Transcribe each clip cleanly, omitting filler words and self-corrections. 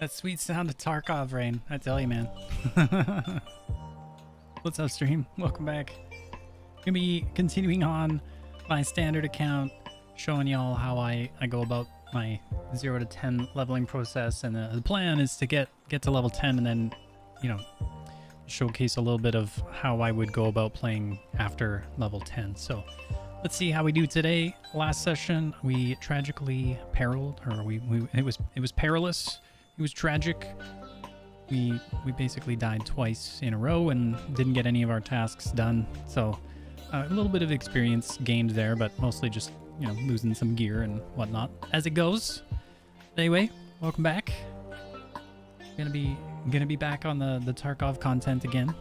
That sweet sound of Tarkov rain, I tell you, man. What's up, stream? Welcome back. Gonna be continuing on my standard account, showing y'all how I go about my 0 to 10 leveling process, and the plan is to get to level 10 and then, you know, showcase a little bit of how I would go about playing after level 10. So let's see how we do today. Last session we tragically periled, or it was perilous. It was tragic. We basically died twice in a row and didn't get any of our tasks done. So a little bit of experience gained there, but mostly just, you know, losing some gear and whatnot as it goes. Anyway, welcome back. Gonna be back on the Tarkov content again.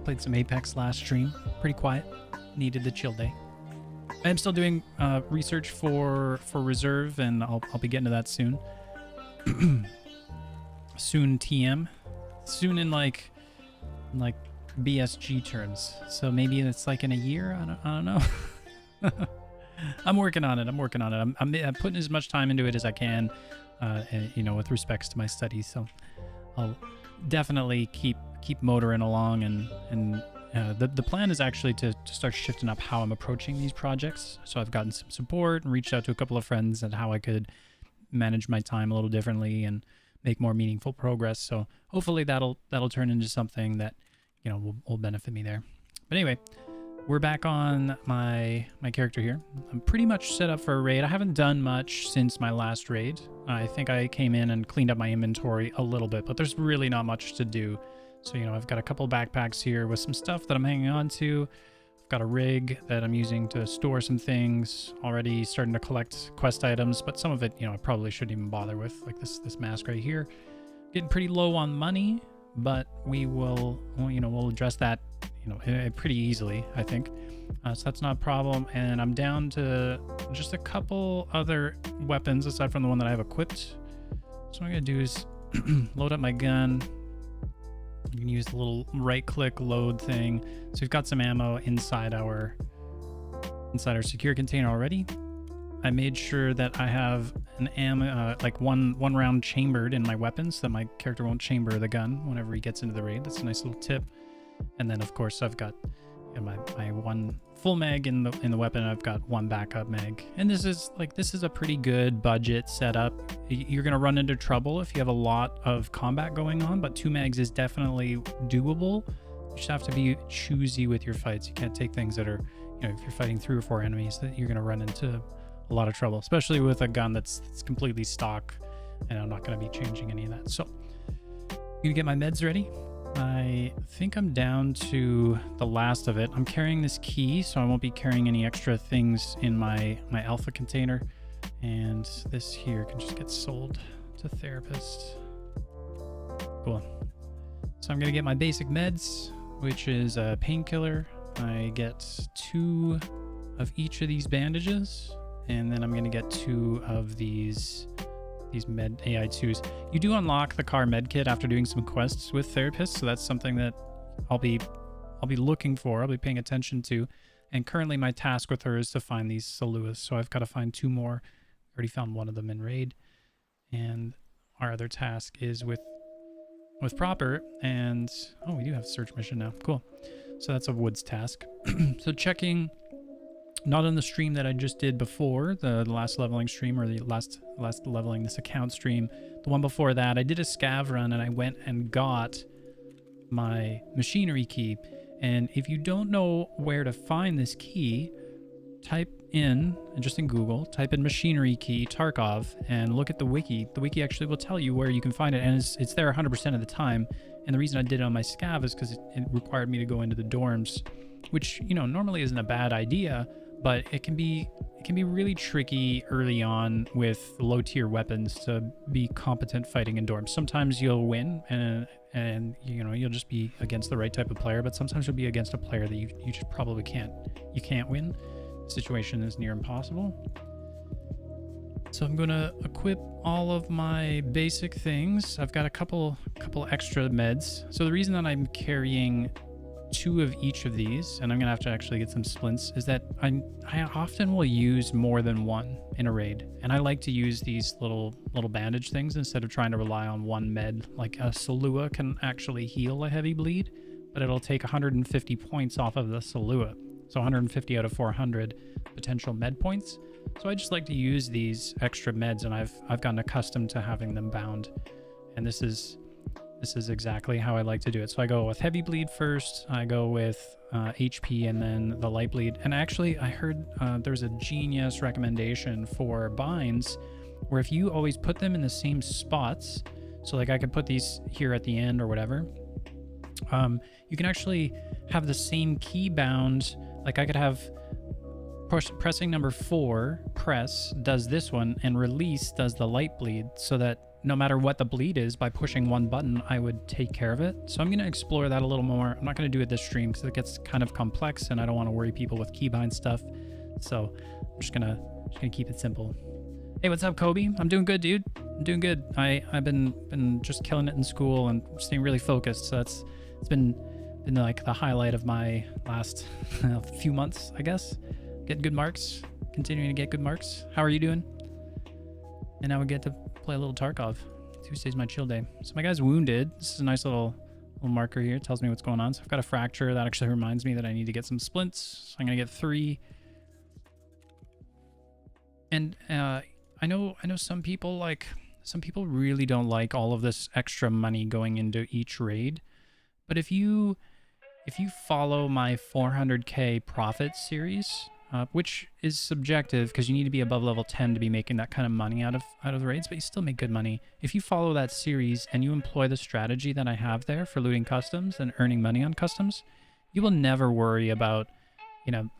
Played some Apex last stream. Pretty quiet. Needed the chill day. I am still doing research for reserve, and I'll be getting to that soon. Soon TM. Soon in like BSG terms. So maybe it's like in a year. I don't know. I'm working on it. I'm putting as much time into it as I can, and, you know, with respects to my studies. So I'll definitely keep motoring along, and the plan is actually to start shifting up how I'm approaching these projects. So I've gotten some support and reached out to a couple of friends on how I could manage my time a little differently and make more meaningful progress. So hopefully that'll turn into something that, you know, will benefit me there. But anyway, we're back on my character here. I'm pretty much set up for a raid. I haven't done much since my last raid. I think I came in and cleaned up my inventory a little bit, but there's really not much to do. So, you know, I've got a couple backpacks here with some stuff that I'm hanging on to. I've got a rig that I'm using to store some things, already starting to collect quest items, but some of it, you know, I probably shouldn't even bother with, like this mask right here. Getting pretty low on money, but we'll address that, you know, pretty easily, I think. So that's not a problem. And I'm down to just a couple other weapons aside from the one that I have equipped. So what I'm gonna do is load up my gun. You can use the little right-click load thing. So we've got some ammo inside our secure container already. I made sure that I have an ammo, like one round chambered in my weapons, so that my character won't chamber the gun whenever he gets into the raid. That's a nice little tip. And then of course I've got, you know, my one full mag in the weapon. I've got one backup mag, and this is a pretty good budget setup. You're gonna run into trouble if you have a lot of combat going on, but 2 mags is definitely doable. You just have to be choosy with your fights. You can't take things that are, you know, if you're fighting 3 or 4 enemies, that you're gonna run into a lot of trouble, especially with a gun that's completely stock, and I'm not gonna be changing any of that. So I'm gonna get my meds ready. I think I'm down to the last of it. I'm carrying this key, so I won't be carrying any extra things in my alpha container. And this here can just get sold to therapist. Cool. So I'm gonna get my basic meds, which is a painkiller. I get 2 of each of these bandages, and then I'm gonna get 2 of these med AI2s. You do unlock the car med kit after doing some quests with therapists, so that's something that I'll be looking for. I'll be paying attention to. And currently my task with her is to find these Saluas, so I've got to find 2 more. Already found one of them in raid, and our other task is with Proper. And oh, we do have search mission now. Cool. So that's a woods task. So checking, not on the stream that I just did before, the last leveling stream, or the last leveling this account stream, the one before that, I did a scav run and I went and got my machinery key. And if you don't know where to find this key, type in, just in Google, type in machinery key Tarkov and look at the wiki. The wiki actually will tell you where you can find it, and it's there 100% of the time. And the reason I did it on my scav is because it required me to go into the dorms, which, you know, normally isn't a bad idea, but it can be really tricky early on with low tier weapons to be competent fighting in dorms. Sometimes you'll win and you know, you'll just be against the right type of player, but sometimes you'll be against a player that you just probably can't win. The situation is near impossible. So I'm gonna equip all of my basic things. I've got a couple extra meds. So the reason that I'm carrying 2 of each of these, and I'm gonna have to actually get some splints, is that I often will use more than one in a raid, and I like to use these little bandage things instead of trying to rely on one med. Like a Salua can actually heal a heavy bleed, but it'll take 150 points off of the Salua, so 150 out of 400 potential med points. So I just like to use these extra meds, and I've gotten accustomed to having them bound, and this is exactly how I like to do it. So I go with heavy bleed first, I go with HP, and then the light bleed. And actually, I heard there's a genius recommendation for binds where if you always put them in the same spots, so like I could put these here at the end or whatever, you can actually have the same key bound. Like I could have pressing number 4, press does this one, and release does the light bleed, so that no matter what the bleed is, by pushing one button, I would take care of it. So I'm going to explore that a little more. I'm not going to do it this stream because it gets kind of complex and I don't want to worry people with keybind stuff. So I'm just gonna keep it simple. Hey, what's up, Kobe? I'm doing good, dude. I'm doing good. I've been just killing it in school and staying really focused. So it's been like the highlight of my last few months, I guess. Getting good marks, continuing to get good marks. How are you doing? And now we get to play a little Tarkov. Tuesday's my chill day. So my guy's wounded. This is a nice little marker here. It tells me what's going on. So I've got a fracture. That actually reminds me that I need to get some splints. So I'm gonna get 3. And I know some people really don't like all of this extra money going into each raid. But if you follow my 400k profit series, which is subjective because you need to be above level 10 to be making that kind of money out of raids, but you still make good money. If you follow that series and you employ the strategy that I have there for looting customs and earning money on customs, you will never worry about,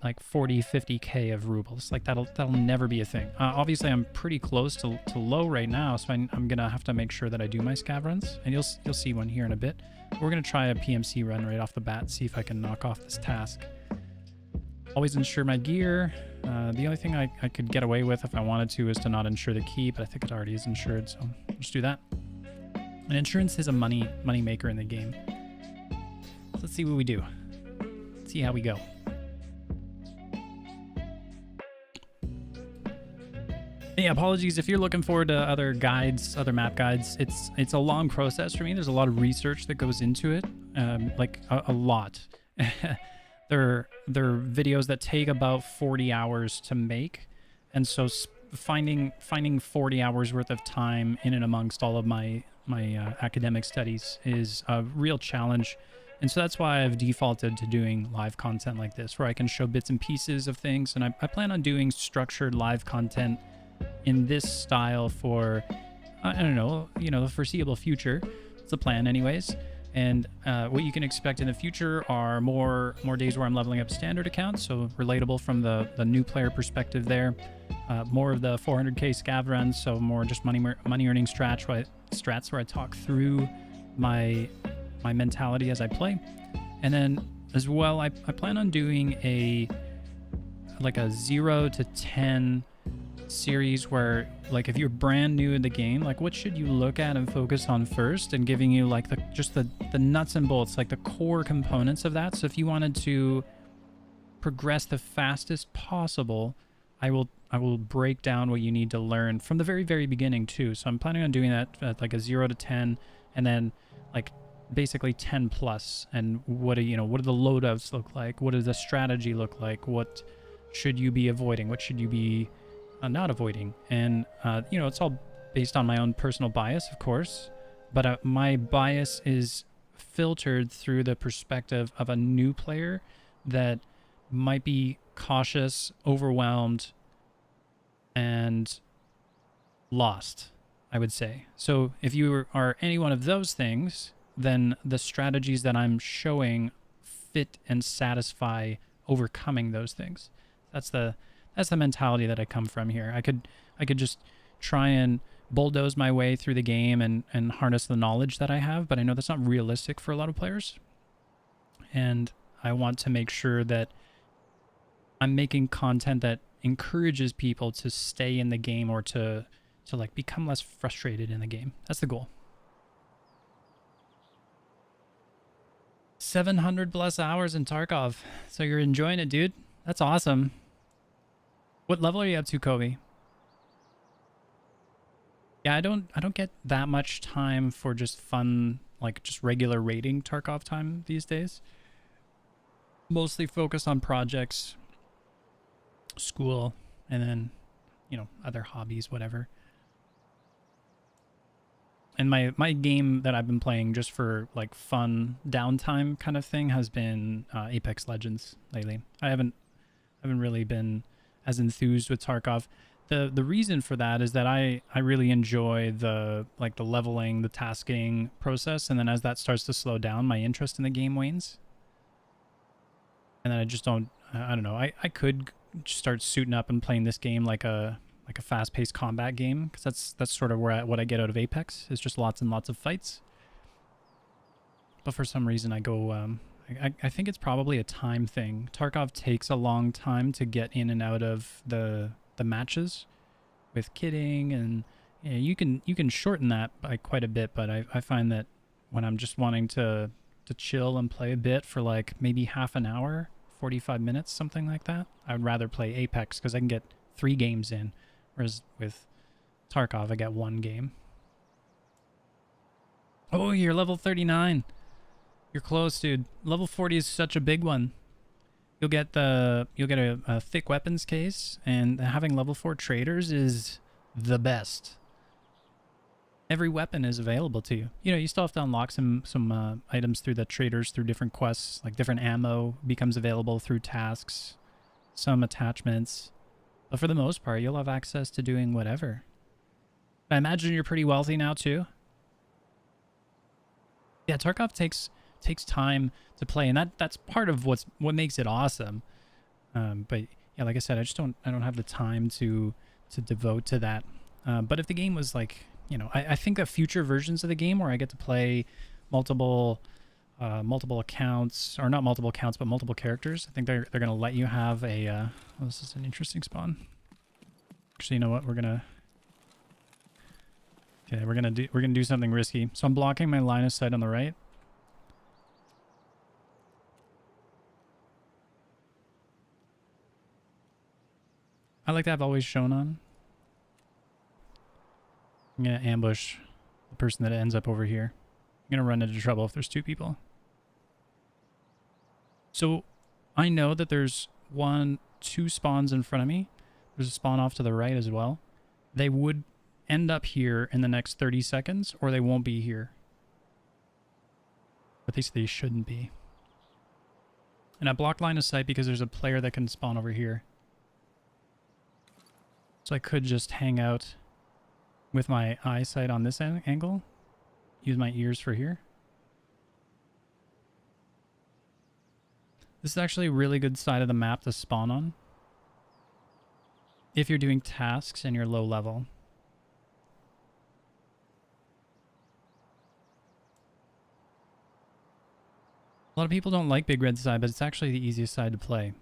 like 40, 50k of rubles. Like that'll never be a thing. Obviously, I'm pretty close to low right now, so I'm gonna have to make sure that I do my scav runs, and you'll see one here in a bit. We're gonna try a PMC run right off the bat, see if I can knock off this task. Always insure my gear. The only thing I could get away with if I wanted to is to not insure the key, but I think it already is insured, so I'll just do that. And insurance is a money maker in the game. So let's see what we do. Let's see how we go. Yeah, apologies if you're looking forward to other guides, other map guides. It's a long process for me. There's a lot of research that goes into it, like a lot. They're videos that take about 40 hours to make, and so finding 40 hours worth of time in and amongst all of my academic studies is a real challenge. And so that's why I've defaulted to doing live content like this, where I can show bits and pieces of things. And I plan on doing structured live content in this style for, I don't know, the foreseeable future. It's the plan anyways. And what you can expect in the future are more days where I'm leveling up standard accounts, so relatable from the new player perspective there. More of the 400k scav runs, so more just money earning strats where I talk through my mentality as I play. And then as well, I plan on doing a 0 to 10 series where, like, if you're brand new in the game, like, what should you look at and focus on first, and giving you like the nuts and bolts, like the core components of that. So if you wanted to progress the fastest possible, I will break down what you need to learn from the very, very beginning too. So I'm planning on doing that at like a 0 to 10, and then like basically 10 plus, and what do the loadouts look like, what does the strategy look like, what should you be avoiding, what should you be not avoiding. And it's all based on my own personal bias, of course, but my bias is filtered through the perspective of a new player that might be cautious, overwhelmed, and lost, I would say. So if you are any one of those things, then the strategies that I'm showing fit and satisfy overcoming those things. That's the mentality that I come from here. I could just try and bulldoze my way through the game and harness the knowledge that I have, but I know that's not realistic for a lot of players. And I want to make sure that I'm making content that encourages people to stay in the game, or to like become less frustrated in the game. That's the goal. 700 plus hours in Tarkov. So you're enjoying it, dude? That's awesome. What level are you up to, Kobe? Yeah, I don't get that much time for just fun, like just regular raiding Tarkov time these days. Mostly focused on projects, school, and then, other hobbies, whatever. And my game that I've been playing just for like fun downtime kind of thing has been Apex Legends lately. I haven't really been as enthused with Tarkov. The reason for that is that I really enjoy the leveling, the tasking process, and then as that starts to slow down, my interest in the game wanes. And then I just don't. I don't know. I could start suiting up and playing this game like a fast-paced combat game, because that's sort of what I get out of Apex is just lots and lots of fights. But for some reason, I go. I think it's probably a time thing. Tarkov takes a long time to get in and out of the matches with kitting, and you can shorten that by quite a bit. But I find that when I'm just wanting to chill and play a bit for like maybe half an hour, 45 minutes, something like that, I would rather play Apex because I can get 3 games in, whereas with Tarkov I get 1 game. Oh, you're level 39. You're close, dude. Level 40 is such a big one. You'll get a thick weapons case, and having level 4 traders is the best. Every weapon is available to you. You still have to unlock some items through the traders, through different quests, like different ammo becomes available through tasks, some attachments. But for the most part, you'll have access to doing whatever. I imagine you're pretty wealthy now too. Yeah, Tarkov takes time to play, and that's part of what makes it awesome. But yeah, like I said, I don't have the time to devote to that. But if the game was like, I think that future versions of the game where I get to play multiple accounts, or not multiple accounts, but multiple characters, I think they're gonna let you have a. Oh, this is an interesting spawn. Actually, you know what? We're gonna do something risky. So I'm blocking my line of sight on the right. I like to have always shown on. I'm gonna ambush the person that ends up over here. I'm gonna run into trouble if there's 2 people. So I know that there's 2 spawns in front of me. There's a spawn off to the right as well. They would end up here in the next 30 seconds, or they won't be here. But they shouldn't be. And I block line of sight because there's a player that can spawn over here. So I could just hang out with my eyesight on this angle. Use my ears for here. This is actually a really good side of the map to spawn on if you're doing tasks and you're low level. A lot of people don't like Big Red side, but it's actually the easiest side to play.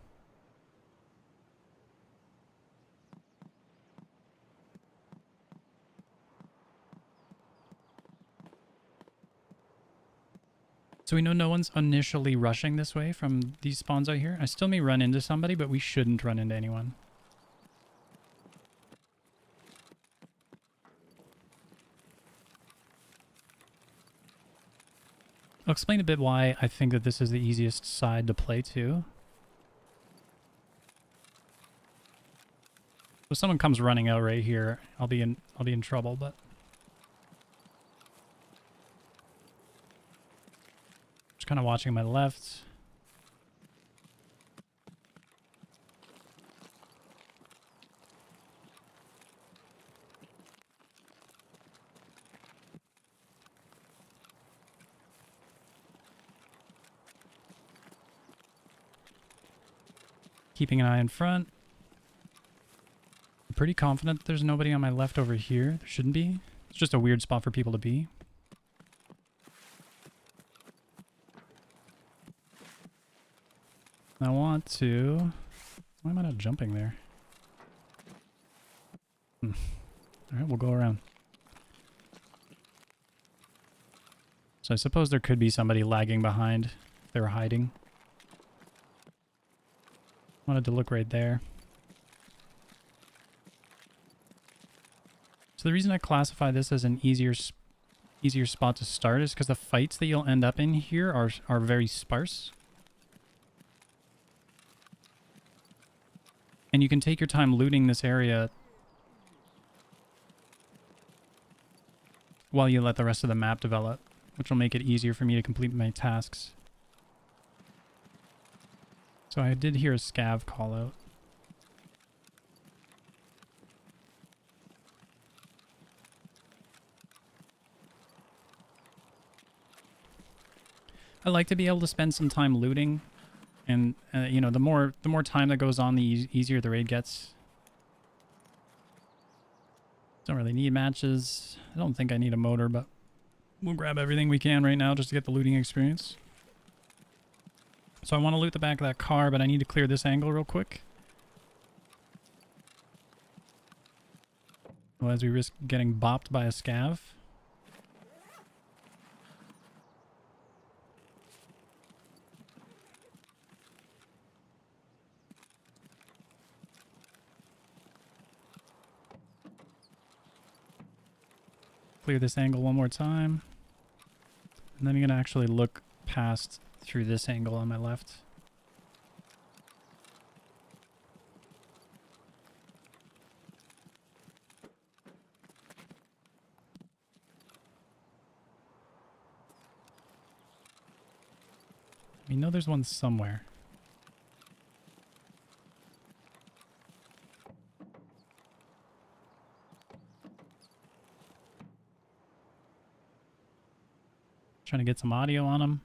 So we know no one's initially rushing this way from these spawns out here. I still may run into somebody, but we shouldn't run into anyone. I'll explain a bit why I think that this is the easiest side to play too. If someone comes running out right here, I'll be in trouble, but just kind of watching my left. Keeping an eye in front. I'm pretty confident that there's nobody on my left over here. There shouldn't be. It's just a weird spot for people to be. I want to... Why am I not jumping there? Alright, we'll go around. So I suppose there could be somebody lagging behind they were hiding. Wanted to look right there. So the reason I classify this as an easier spot to start is because the fights that you'll end up in here are very sparse. And you can take your time looting this area while you let the rest of the map develop, which will make it easier for me to complete my tasks. So I did hear a scav call out. I like to be able to spend some time looting, and you know, the more time that goes on, the easier the raid gets. Don't really need matches. I don't think I need a motor, but we'll grab everything we can right now just to get the looting experience. So I want to loot the back of that car, but I need to clear this angle real quick. Otherwise we risk getting bopped by a scav. Clear this angle one more time. And then I'm going to actually look past through this angle on my left. We know there's one somewhere. Trying to get some audio on him.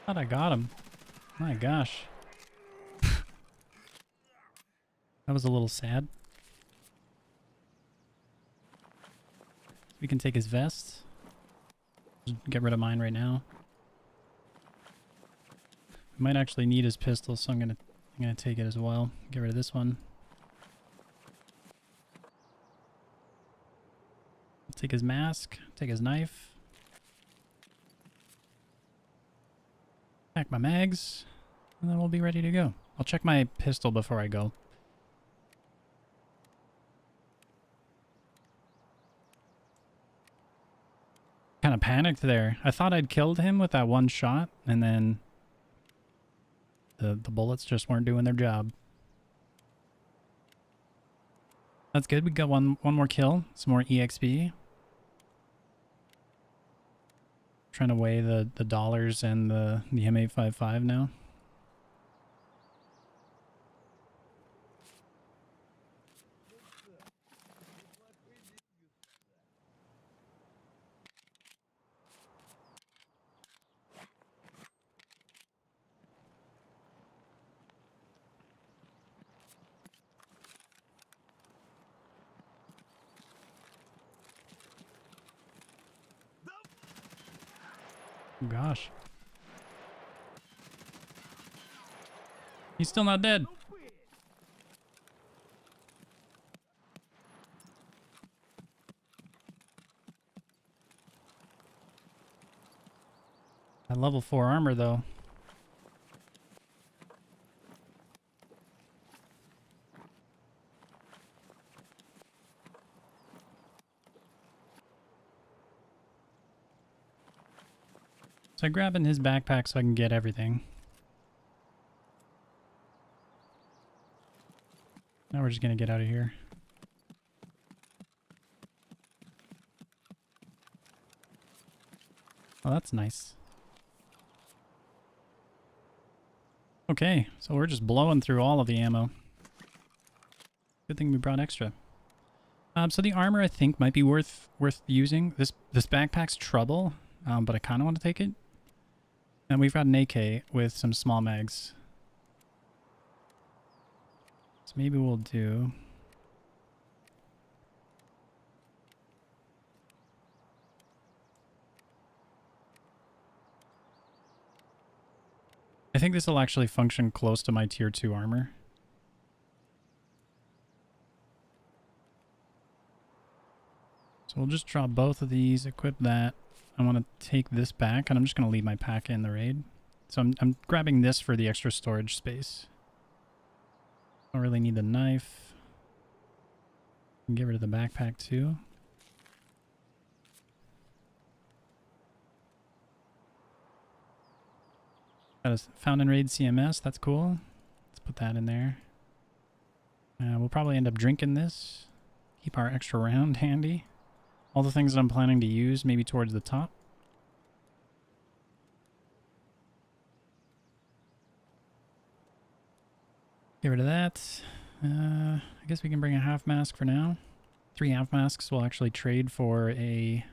Thought I got him. My gosh. That was a little sad. We can take his vest. Just get rid of mine right now. We might actually need his pistol, so I'm gonna take it as well. Get rid of this one. Take his mask, take his knife. Pack my mags, and then we'll be ready to go. I'll check my pistol before I go. Kind of panicked there. I thought I'd killed him with that one shot, and then the bullets just weren't doing their job. That's good. We got one more kill. Some more EXP. Trying to weigh the dollars and the M855 now. Oh gosh. He's still not dead. At level 4 armor though. So I grab in his backpack so I can get everything. Now we're just gonna get out of here. Oh, that's nice. Okay, so we're just blowing through all of the ammo. Good thing we brought extra. So the armor I think might be worth using. This backpack's trouble, but I kind of want to take it. And we've got an AK with some small mags. So maybe we'll do... I think this will actually function close to my tier 2 armor. So we'll just drop both of these, equip that. I want to take this back, and I'm just going to leave my pack in the raid. So I'm grabbing this for the extra storage space. Don't really need the knife. Can get rid of the backpack too. Got a found and raid CMS, that's cool. Let's put that in there. We'll probably end up drinking this. Keep our extra round handy. All the things that I'm planning to use, maybe towards the top. Get rid of that. I guess we can bring a half mask for now. 3 half masks will actually trade for a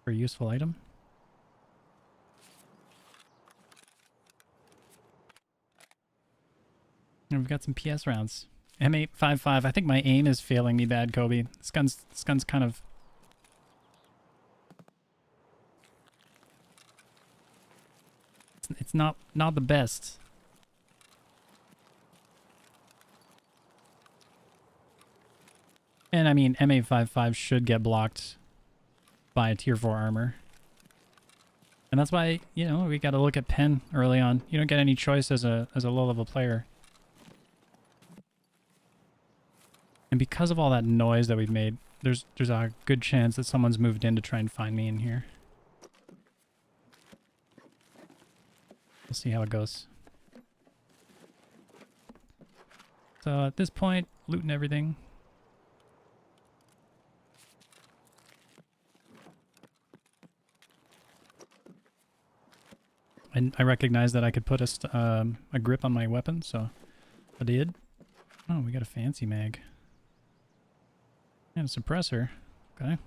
useful item. And we've got some PS rounds. M855. I think my aim is failing me bad, Kobe. This gun's kind of... It's not the best. And I mean, M855 should get blocked by a tier 4 armor. And that's why, you know, we got to look at pen early on. You don't get any choice as a low level player. And because of all that noise that we've made, there's a good chance that someone's moved in to try and find me in here. We'll see how it goes. So at this point, looting everything. And I recognized that I could put a grip on my weapon, so I did. Oh, we got a fancy mag. And a suppressor. Okay.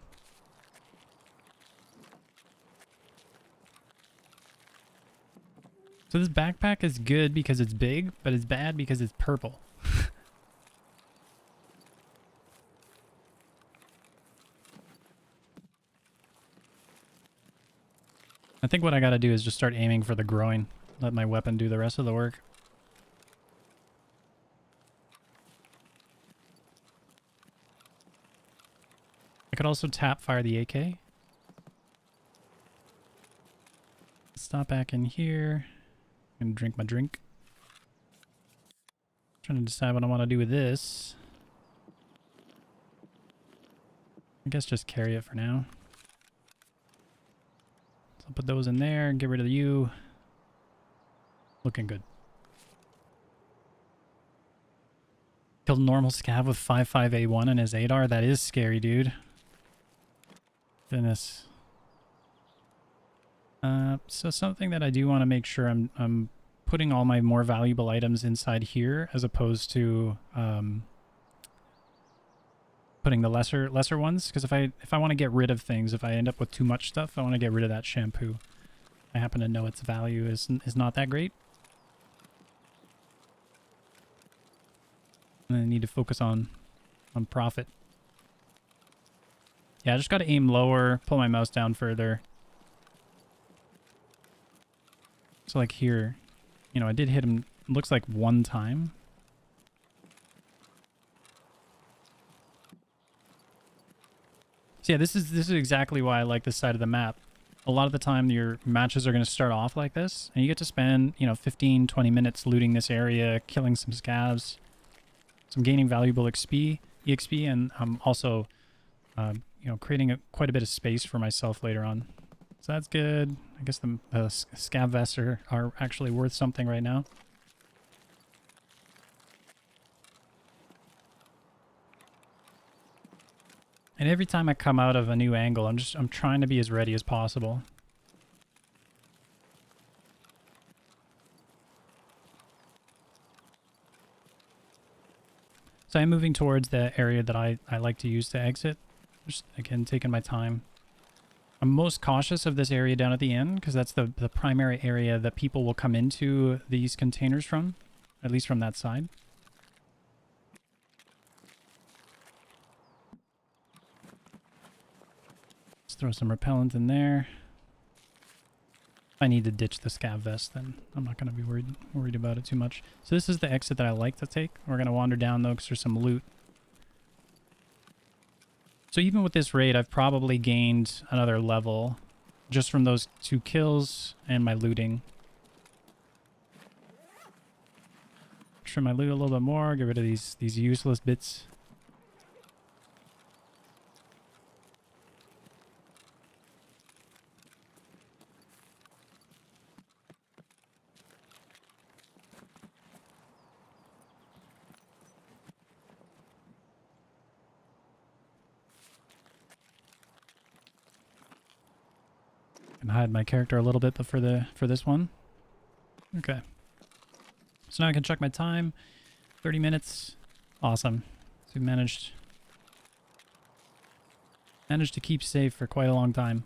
So this backpack is good because it's big, but it's bad because it's purple. I think what I gotta do is just start aiming for the groin. Let my weapon do the rest of the work. I could also tap fire the AK. Stop back in here. I'm gonna drink my drink. Trying to decide what I want to do with this. I guess just carry it for now. So I'll put those in there and get rid of you. Looking good. Killed normal scav with 55A1 and his 8R. That is scary, dude. Goodness. So something that I do want to make sure I'm putting all my more valuable items inside here as opposed to putting the lesser ones, because if I want to get rid of things, if I end up with too much stuff, I want to get rid of that shampoo. I happen to know its value is not that great. And I need to focus on profit. Yeah, I just got to aim lower, pull my mouse down further. So like here, you know, I did hit him, looks like 1 time. So yeah, this is exactly why I like this side of the map. A lot of the time your matches are going to start off like this, and you get to spend, you know, 15, 20 minutes looting this area, killing some scavs, some gaining valuable EXP, and also, you know, creating quite a bit of space for myself later on. So that's good. I guess the scav vests are actually worth something right now. And every time I come out of a new angle, I'm trying to be as ready as possible. So I'm moving towards the area that I like to use to exit. Just, again, taking my time. I'm most cautious of this area down at the end because that's the primary area that people will come into these containers from, at least from that side. Let's throw some repellent in there. If I need to ditch the scav vest, then I'm not going to be worried about it too much. So this is the exit that I like to take. We're going to wander down though because there's some loot. So even with this raid, I've probably gained another level just from those 2 kills and my looting. Trim my loot a little bit more, get rid of these useless bits. And hide my character a little bit, but for this one. Okay. So now I can check my time. 30 minutes. Awesome. So we managed to keep safe for quite a long time.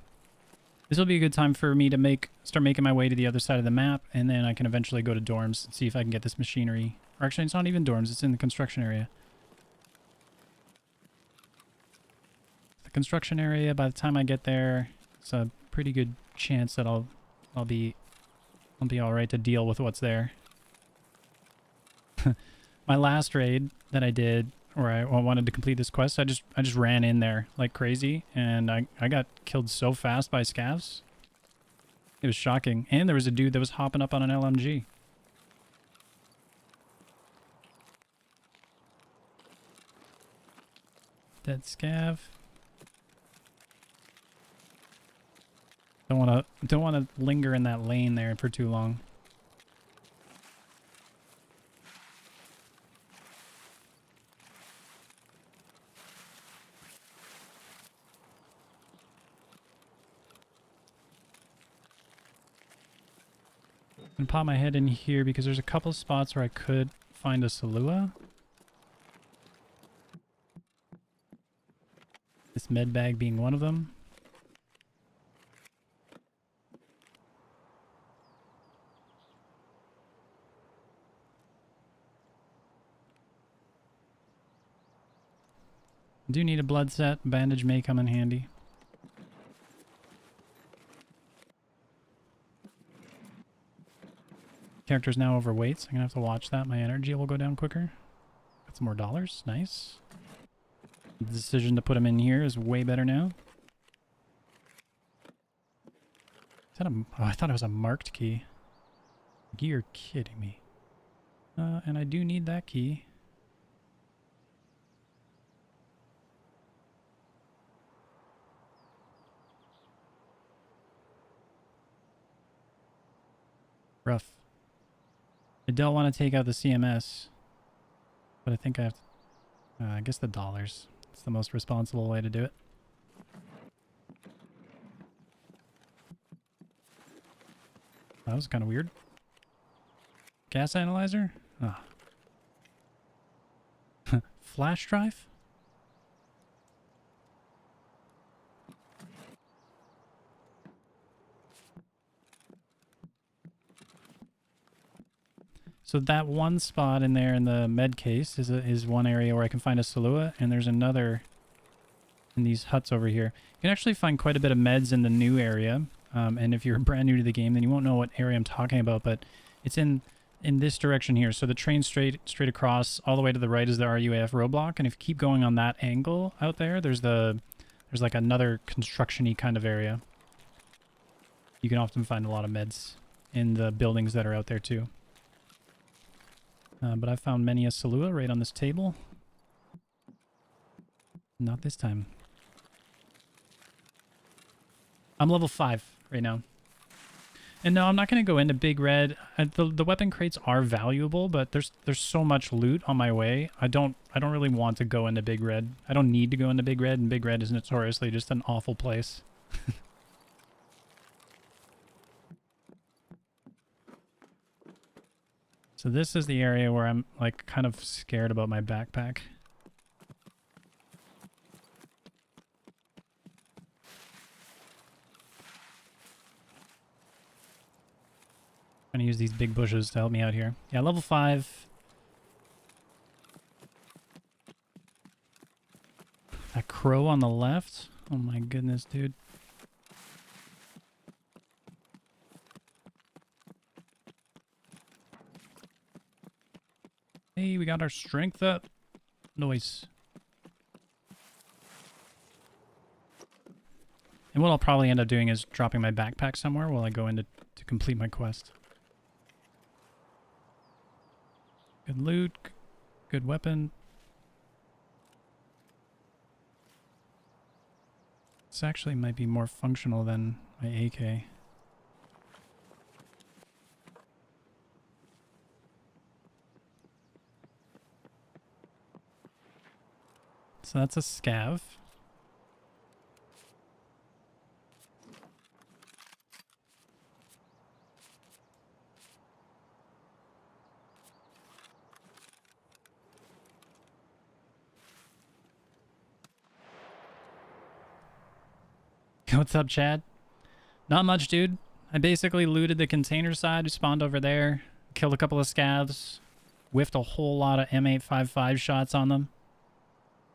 This will be a good time for me to start making my way to the other side of the map, and then I can eventually go to dorms and see if I can get this machinery. Or actually, it's not even dorms, it's in the construction area. The construction area, by the time I get there, it's a pretty good chance that I'll be all right to deal with what's there. My last raid that I did, where I wanted to complete this quest, I just ran in there like crazy, and I got killed so fast by scavs. It was shocking. And there was a dude that was hopping up on an LMG. Dead scav. Don't want to linger in that lane there for too long. I'm gonna pop my head in here because there's a couple spots where I could find a Salua. This med bag being one of them. Do need a blood set. Bandage may come in handy. Character's now overweight, so I'm gonna have to watch that. My energy will go down quicker. Got some more dollars. Nice. The decision to put him in here is way better now. Is that a... Oh, I thought it was a marked key. You're kidding me. And I do need that key. Rough. I don't want to take out the CMS, but I think I have to, I guess the dollars. It's the most responsible way to do it. That was kind of weird. Gas analyzer? Ah. Flash drive? So that one spot in there in the med case is one area where I can find a Salua, and there's another in these huts over here. You can actually find quite a bit of meds in the new area, and if you're brand new to the game, then you won't know what area I'm talking about, but it's in this direction here. So the train straight across, all the way to the right is the RUAF roadblock, and if you keep going on that angle out there, there's like another construction-y kind of area. You can often find a lot of meds in the buildings that are out there too. But I found many a Salua right on this table. Not this time. I'm level 5 right now. And no, I'm not going to go into Big Red. The weapon crates are valuable, but there's so much loot on my way. I don't really want to go into Big Red. I don't need to go into Big Red, and Big Red is notoriously just an awful place. So this is the area where I'm like kind of scared about my backpack. Trying to use these big bushes to help me out here. Yeah, level 5. That crow on the left? Oh my goodness, dude. Hey, we got our strength up. Nice. And what I'll probably end up doing is dropping my backpack somewhere while I go in to complete my quest. Good loot. Good weapon. This actually might be more functional than my AK. So that's a scav. What's up, Chad? Not much, dude. I basically looted the container side, we spawned over there, killed a couple of scavs, whiffed a whole lot of M855 shots on them.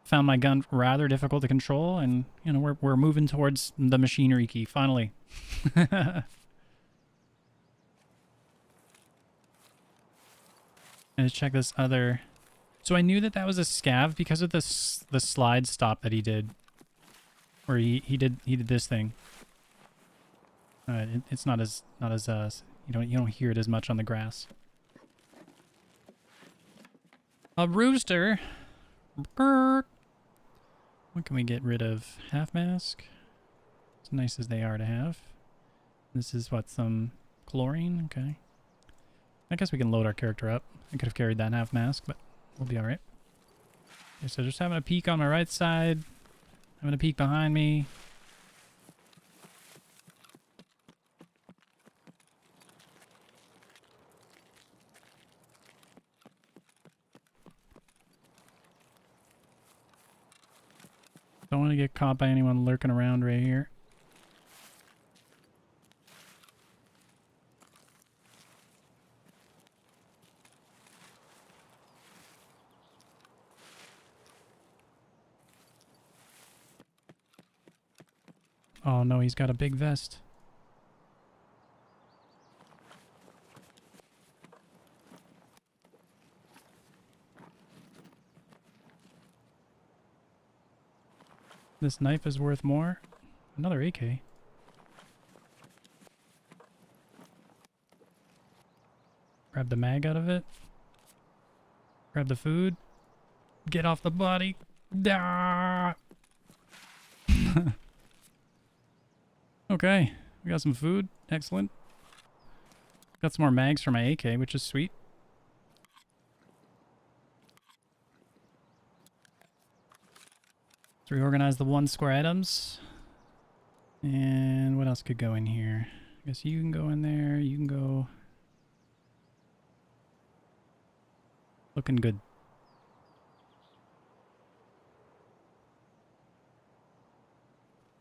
Found my gun rather difficult to control, and, you know, we're moving towards the machinery key, finally. Let's check this other... So I knew that that was a scav because of the slide stop that he did. Where he did this thing. It's not as you don't hear it as much on the grass. A rooster. What can we get rid of? Half mask. As nice as they are to have. This is what, some chlorine? Okay. I guess we can load our character up. I could have carried that half mask, but we'll be alright. Okay, so just having a peek on my right side. Having a peek behind me. Don't want to get caught by anyone lurking around right here. Oh no, he's got a big vest. This knife is worth more. Another AK. Grab the mag out of it. Grab the food. Get off the body. Ah! Okay, we got some food. Excellent. Got some more mags for my AK, which is sweet. Let's reorganize the 1 square items. And what else could go in here? I guess you can go in there. You can go... Looking good.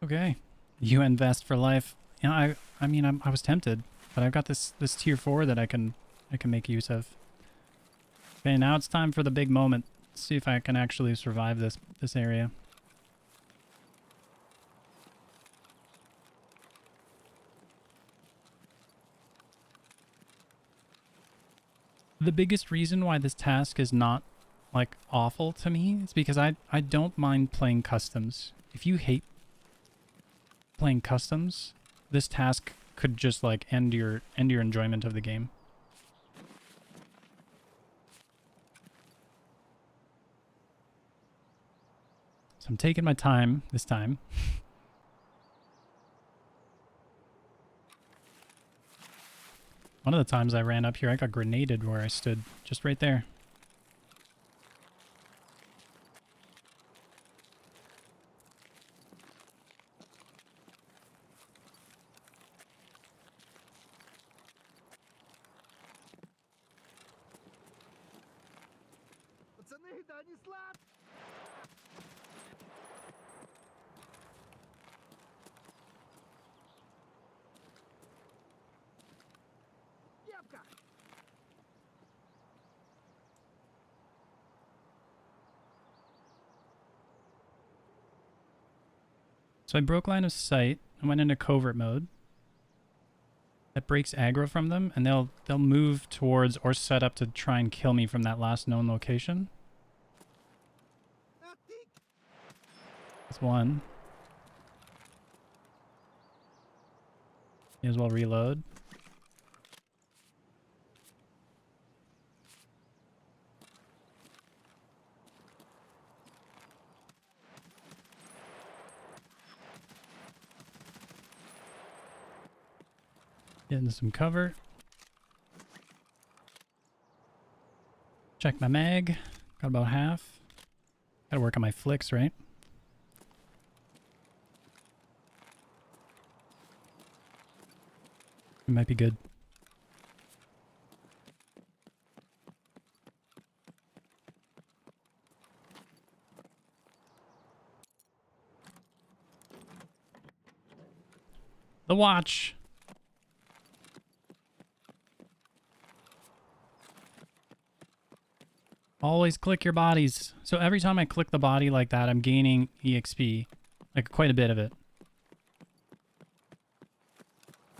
Okay. UN vest for life. You know, I mean, I was tempted, but I've got this tier 4 that I can make use of. Okay, now it's time for the big moment. Let's see if I can actually survive this area. The biggest reason why this task is not, like, awful to me is because I don't mind playing customs. If you hate playing customs, this task could just, like, end your enjoyment of the game. So I'm taking my time this time. One of the times I ran up here, I got grenaded where I stood, just right there. So I broke line of sight. I went into covert mode. That breaks aggro from them, and they'll move towards or set up to try and kill me from that last known location. That's one. May as well reload. Get into some cover. Check my mag. Got about half. Gotta work on my flicks, right? It might be good. The watch. Always click your bodies. So every time I click the body like that, I'm gaining EXP. Like quite a bit of it.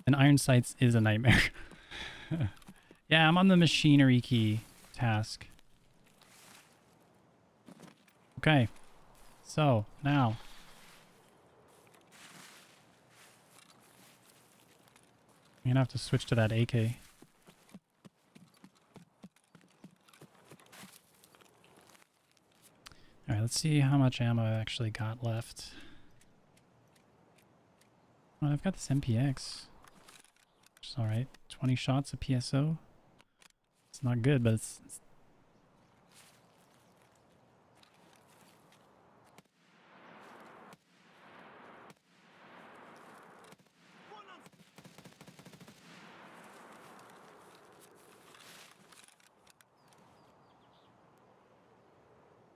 And iron sights is a nightmare. Yeah, I'm on the machinery key task. Okay. So, now. I'm gonna have to switch to that AK. Alright, let's see how much ammo I actually got left. Well, I've got this MPX. Which is alright. 20 shots of PSO. It's not good, but it's...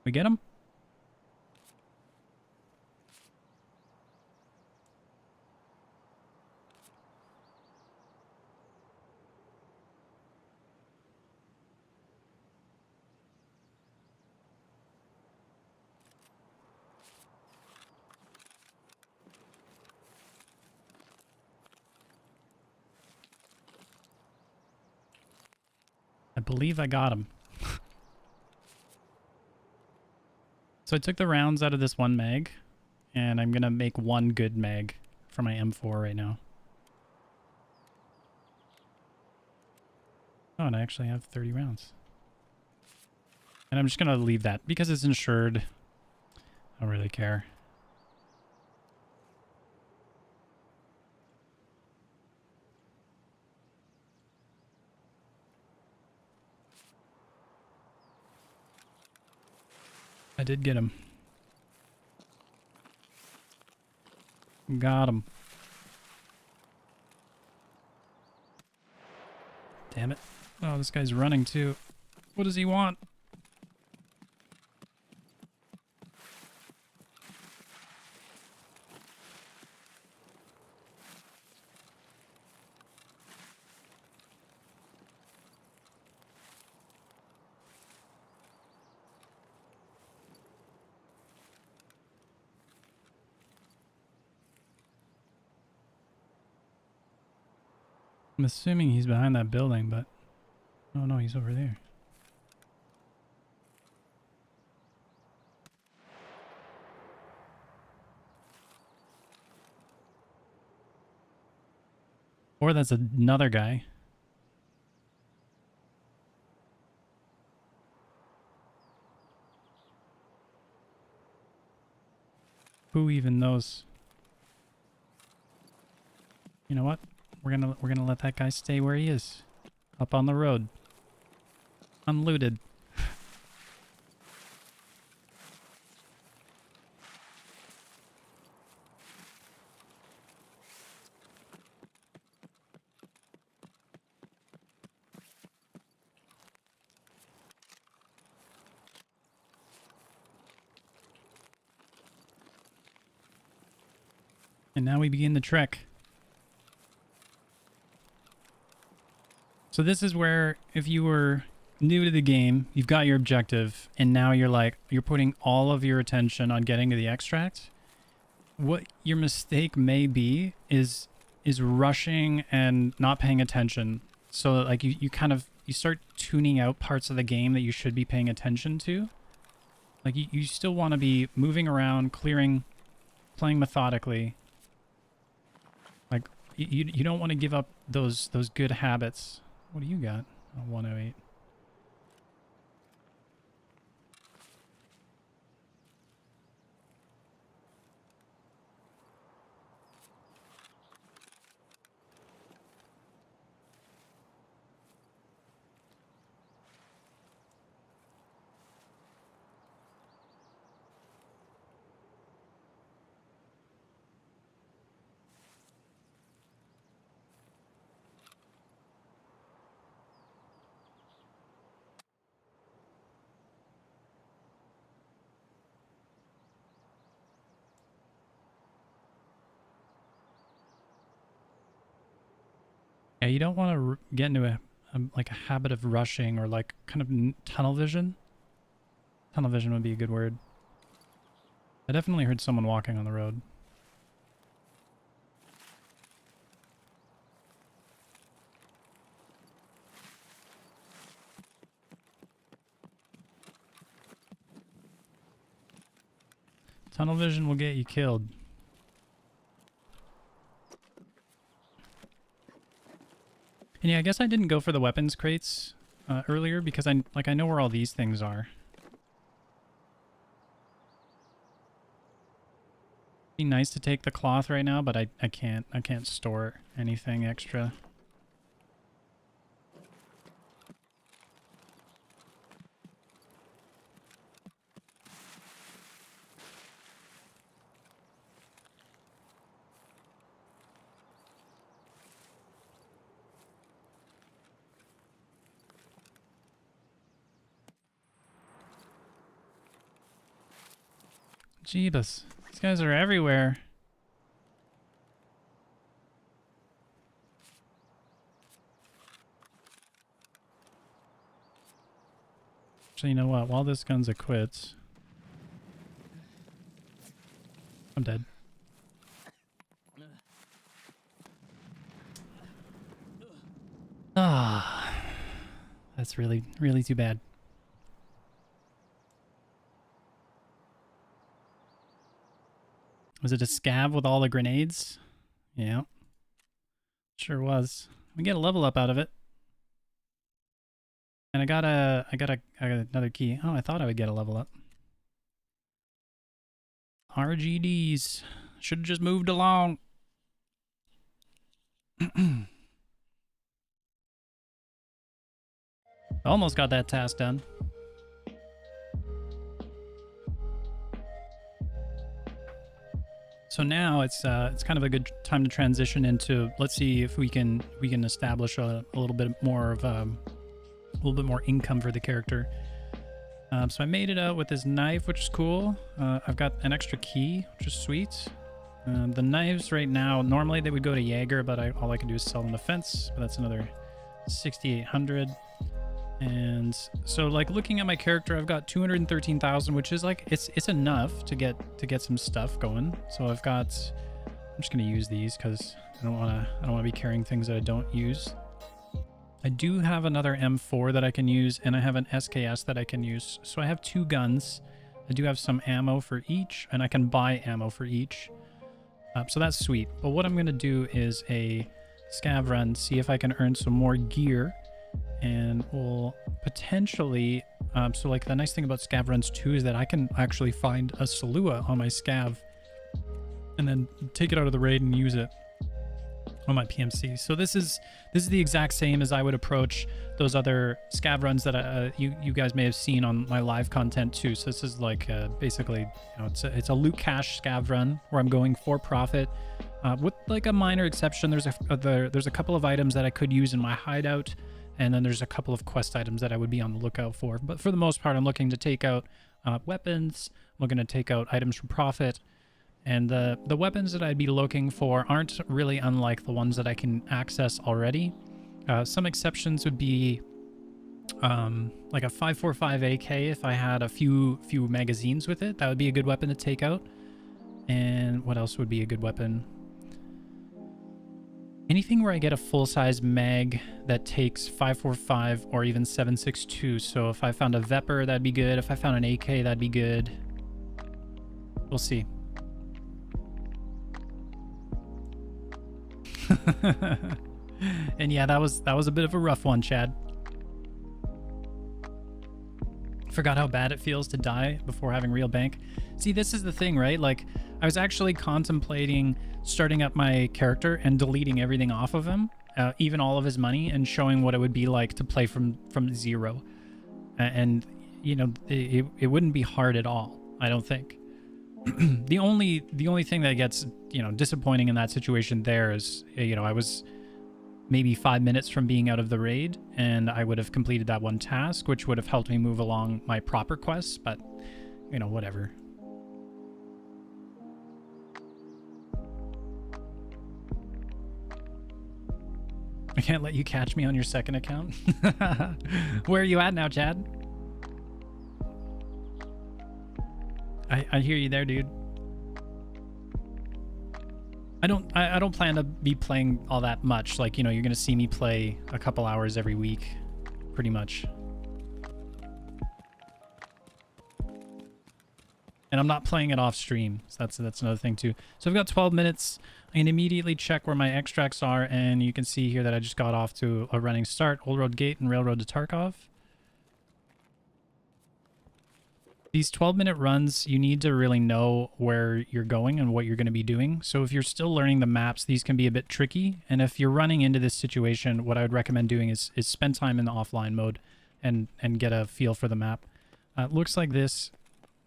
We get him? I believe I got him. So I took the rounds out of this one mag, and I'm gonna make one good mag for my M4 right now. Oh, and I actually have 30 rounds. And I'm just gonna leave that because it's insured. I don't really care. I did get him. Got him. Damn it. Oh, this guy's running too. What does he want? I'm assuming he's behind that building, but... Oh no, he's over there. Or that's another guy. Who even knows? You know what? We're gonna let that guy stay where he is. Up on the road. Unlooted. And now we begin the trek. So this is where, if you were new to the game, you've got your objective, and now you're putting all of your attention on getting to the extract. what your mistake may be is rushing and not paying attention. So like you kind of you start tuning out parts of the game that you should be paying attention to. Like you still want to be moving around, clearing, playing methodically. Like you don't want to give up those good habits. What do you got? Oh, 108. Yeah, you don't want to get into like a habit of rushing or like kind of tunnel vision. Tunnel vision would be a good word. I definitely heard someone walking on the road. Tunnel vision will get you killed. And yeah, I guess I didn't go for the weapons crates earlier because I know where all these things are. Be nice to take the cloth right now, but I can't store anything extra. Jeebus. These guys are everywhere. Actually, you know what? While this gun's equipped... I'm dead. Ah. That's really, really too bad. Was it a scav with all the grenades? Yeah. Sure was. We get a level up out of it. And I got another key. Oh, I thought I would get a level up. RGDs. Should have just moved along. Almost got that task done. So now it's kind of a good time to transition into, let's see if we can establish a little bit more of a little bit more income for the character. So I made it out with this knife, which is cool. I've got an extra key, which is sweet. The knives right now, normally they would go to Jaeger, but all I can do is sell them to Fence. But that's another 6,800. And so, like, looking at my character, I've got 213,000, which is like it's enough to get some stuff going. So I'm just gonna use these because I don't want to be carrying things that I don't use. I do have another M4 that I can use, and I have an SKS that I can use. So I have two guns. I do have some ammo for each, and I can buy ammo for each. So that's sweet. But what I'm gonna do is a scav run, see if I can earn some more gear. And we'll potentially, so like the nice thing about scav runs too is that I can actually find a Salua on my scav and then take it out of the raid and use it on my PMC. So this is the exact same as I would approach those other scav runs that you guys may have seen on my live content too. So this is like basically, you know, it's a loot cache scav run where I'm going for profit. With like a minor exception, there's a couple of items that I could use in my hideout. And then there's a couple of quest items that I would be on the lookout for. But for the most part, I'm looking to take out weapons. I'm looking to take out items for profit. And the weapons that I'd be looking for aren't really unlike the ones that I can access already. Some exceptions would be like a 5.45 AK if I had a few magazines with it. That would be a good weapon to take out. And what else would be a good weapon? Anything where I get a full-size mag that takes 5.45 or even 7.62. So if I found a Vepr, that'd be good. If I found an AK, that'd be good. We'll see. And yeah, that was a bit of a rough one, Chad. Forgot how bad it feels to die before having real bank. See, this is the thing, right? Like, I was actually contemplating starting up my character and deleting everything off of him, even all of his money, and showing what it would be like to play from zero. And you know, it wouldn't be hard at all, I don't think. The only thing that gets, you know, disappointing in that situation there is, you know, I was maybe 5 minutes from being out of the raid, and I would have completed that one task, which would have helped me move along my proper quests, but, you know, whatever. I can't let you catch me on your second account. Where are you at now, Chad? I hear you there, dude. I don't plan to be playing all that much. Like, you know, you're gonna see me play a couple hours every week, pretty much. And I'm not playing it off stream, so that's another thing too. So I've got 12 minutes. I can immediately check where my extracts are, and you can see here that I just got off to a running start. Old Road Gate and Railroad to Tarkov. These 12-minute runs, you need to really know where you're going and what you're going to be doing. So if you're still learning the maps, these can be a bit tricky. And if you're running into this situation, what I would recommend doing is spend time in the offline mode and get a feel for the map. It looks like this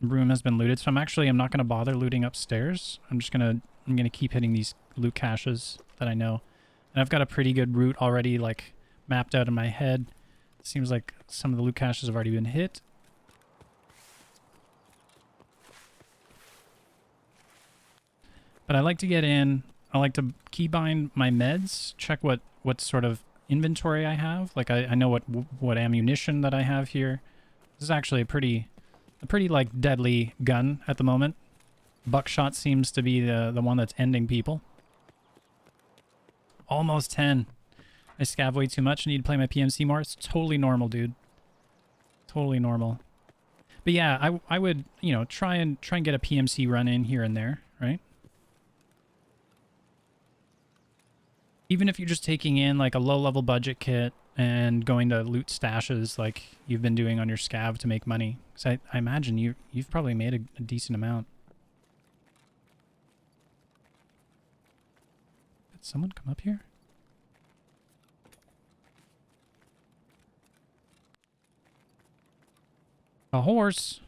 room has been looted, so I'm not going to bother looting upstairs. I'm gonna keep hitting these loot caches that I know. And I've got a pretty good route already, like, mapped out in my head. It seems like some of the loot caches have already been hit. But I like to get in, I like to keybind my meds, check what sort of inventory I have. Like, I know what ammunition that I have here. This is actually a pretty like deadly gun at the moment. Buckshot seems to be the one that's ending people. Almost 10. I scav way too much. I need to play my PMC more. It's totally normal, dude. Totally normal. But yeah, I would, you know, try and get a PMC run in here and there, right? Even if you're just taking in like a low-level budget kit and going to loot stashes like you've been doing on your scav to make money. So I imagine you've probably made a decent amount. Did someone come up here? A horse.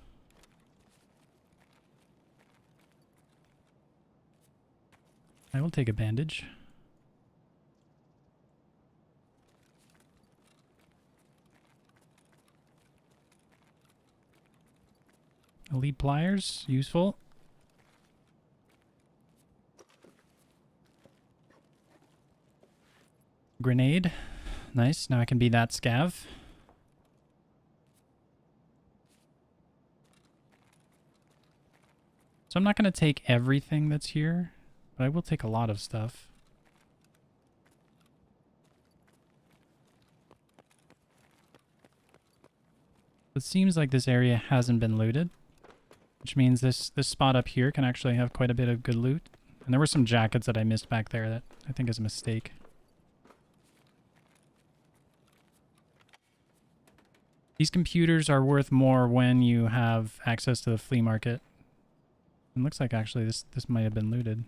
I will take a bandage. Elite pliers, useful. Grenade, nice. Now I can be that scav. So I'm not going to take everything that's here, but I will take a lot of stuff. It seems like this area hasn't been looted, which means this spot up here can actually have quite a bit of good loot. And there were some jackets that I missed back there that I think is a mistake. These computers are worth more when you have access to the flea market. It looks like actually this might have been looted.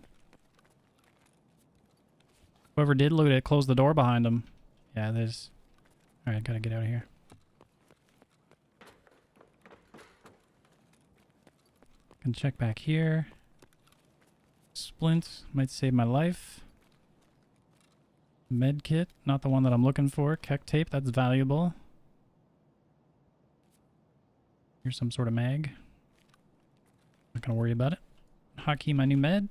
Whoever did loot it closed the door behind them. Yeah, there's... Alright, gotta get out of here. Can check back here. Splint might save my life. Med kit, not the one that I'm looking for. Keck tape, that's valuable. Here's some sort of mag. Not gonna worry about it. Hotkey my new med.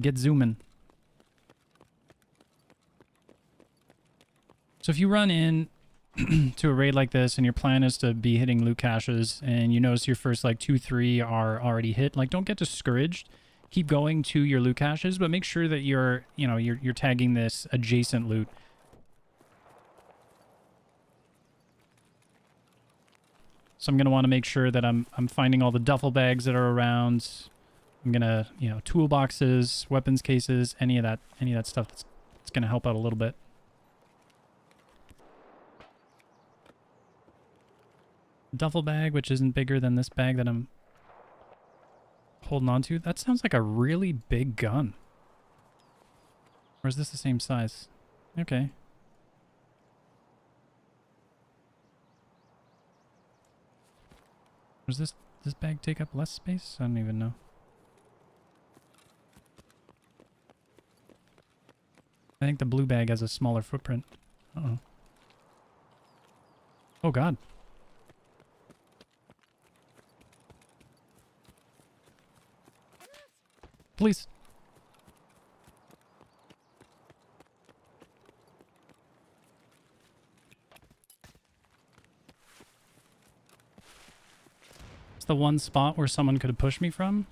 Get zooming. So if you run in, to a raid like this and your plan is to be hitting loot caches and you notice your first like 2-3 are already hit, like don't get discouraged. Keep going to your loot caches, but make sure that you're, you know, you're tagging this adjacent loot. So I'm going to want to make sure that I'm finding all the duffel bags that are around. I'm going to, you know, toolboxes, weapons cases, any of that stuff that's going to help out a little bit. Duffel bag, which isn't bigger than this bag that I'm holding on to. That sounds like a really big gun. Or is this the same size? Okay. Does this bag take up less space? I don't even know. I think the blue bag has a smaller footprint. Uh-oh. Oh god. Please. It's the one spot where someone could have pushed me from.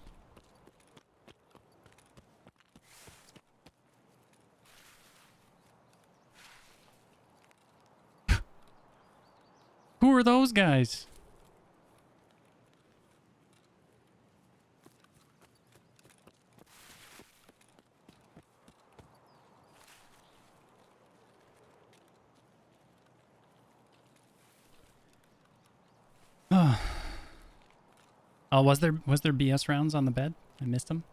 Who are those guys? Oh, was there BS rounds on the bed? I missed them.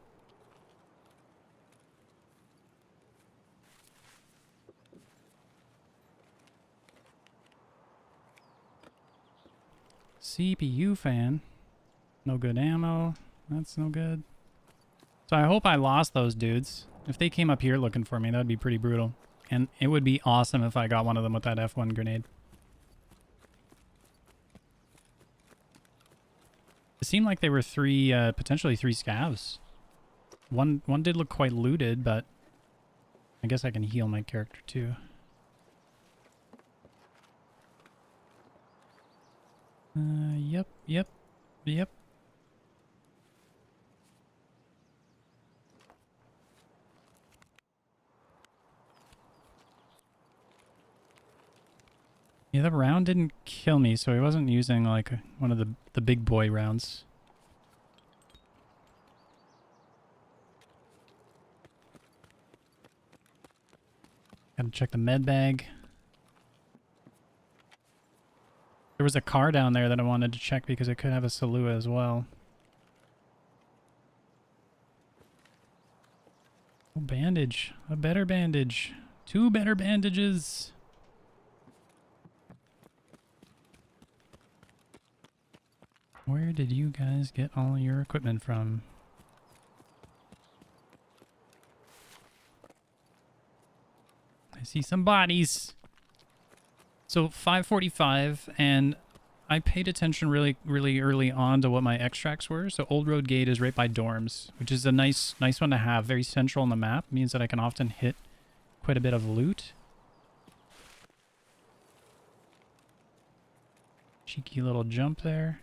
CPU fan. No good ammo. That's no good. So I hope I lost those dudes. If they came up here looking for me, that would be pretty brutal. And it would be awesome if I got one of them with that F1 grenade. It seemed like they were potentially three scavs. One did look quite looted, but I guess I can heal my character too. Yep. Yeah, that round didn't kill me, so he wasn't using like one of the big boy rounds. Gotta check the med bag. There was a car down there that I wanted to check because it could have a Salua as well. Oh, bandage. A better bandage. 2 better bandages. Where did you guys get all your equipment from? I see some bodies. So 5:45, and I paid attention really early on to what my extracts were. So Old Road Gate is right by dorms, which is a nice one to have. Very central on the map. Means that I can often hit quite a bit of loot. Cheeky little jump there.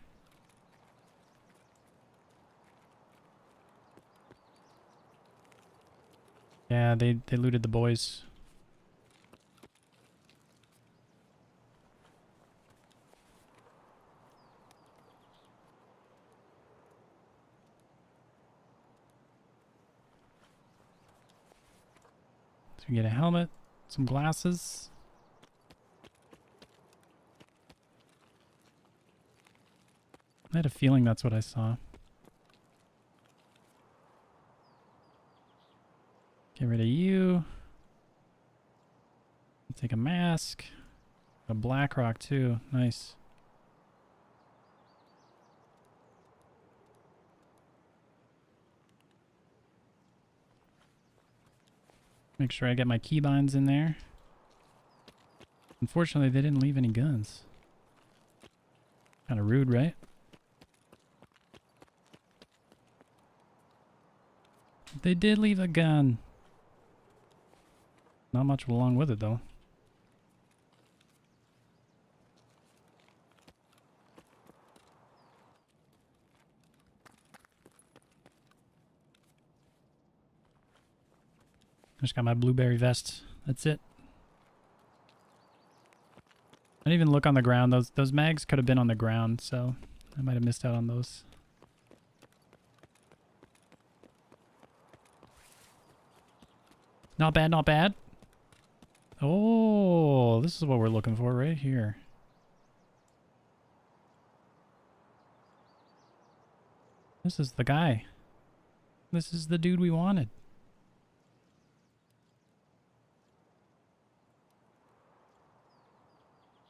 Yeah, they looted the boys. So we get a helmet, some glasses. I had a feeling that's what I saw. Get rid of you. Take a mask. A black rock too. Nice. Make sure I get my keybinds in there. Unfortunately, they didn't leave any guns. Kind of rude, right? They did leave a gun. Not much along with it, though. I just got my blueberry vest. That's it. I didn't even look on the ground. Those mags could have been on the ground, so I might have missed out on those. Not bad, not bad. Oh, this is what we're looking for right here. This is the guy. This is the dude we wanted.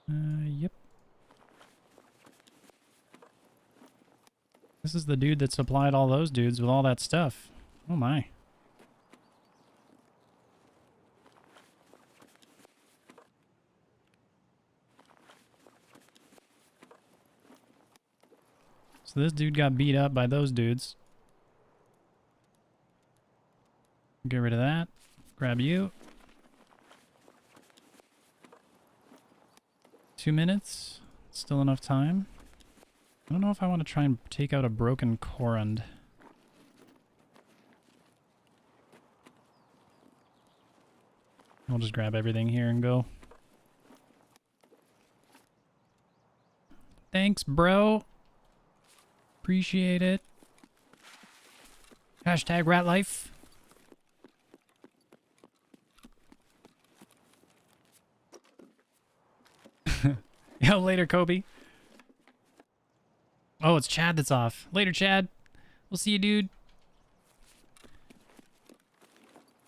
Yep. This is the dude that supplied all those dudes with all that stuff. Oh my. So this dude got beat up by those dudes. Get rid of that. Grab you. 2 minutes. Still enough time. I don't know if I want to try and take out a broken Korund. I'll just grab everything here and go. Thanks, bro. Appreciate it. Hashtag rat life. Yo, later, Kobe. Oh, it's Chad that's off. Later, Chad. We'll see you, dude.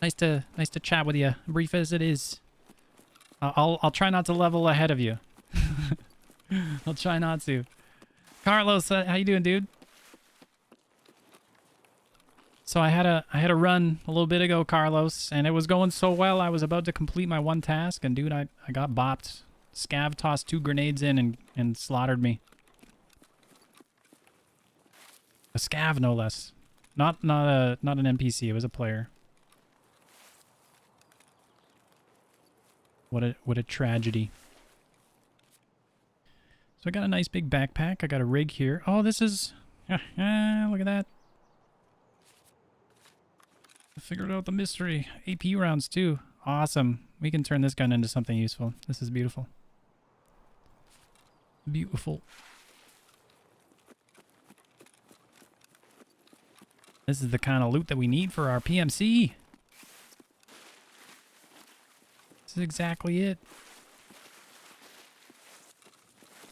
Nice to chat with you, brief as it is. I'll try not to level ahead of you. I'll try not to. Carlos, how you doing, dude? So I had a run a little bit ago, Carlos, and it was going so well. I was about to complete my one task, and dude, I got bopped. Scav tossed 2 grenades in and slaughtered me. A scav, no less. Not an NPC. It was a player. What a tragedy. So I got a nice big backpack. I got a rig here. Oh, this is... look at that. I figured out the mystery. AP rounds too. Awesome. We can turn this gun into something useful. This is beautiful. Beautiful. This is the kind of loot that we need for our PMC. This is exactly it.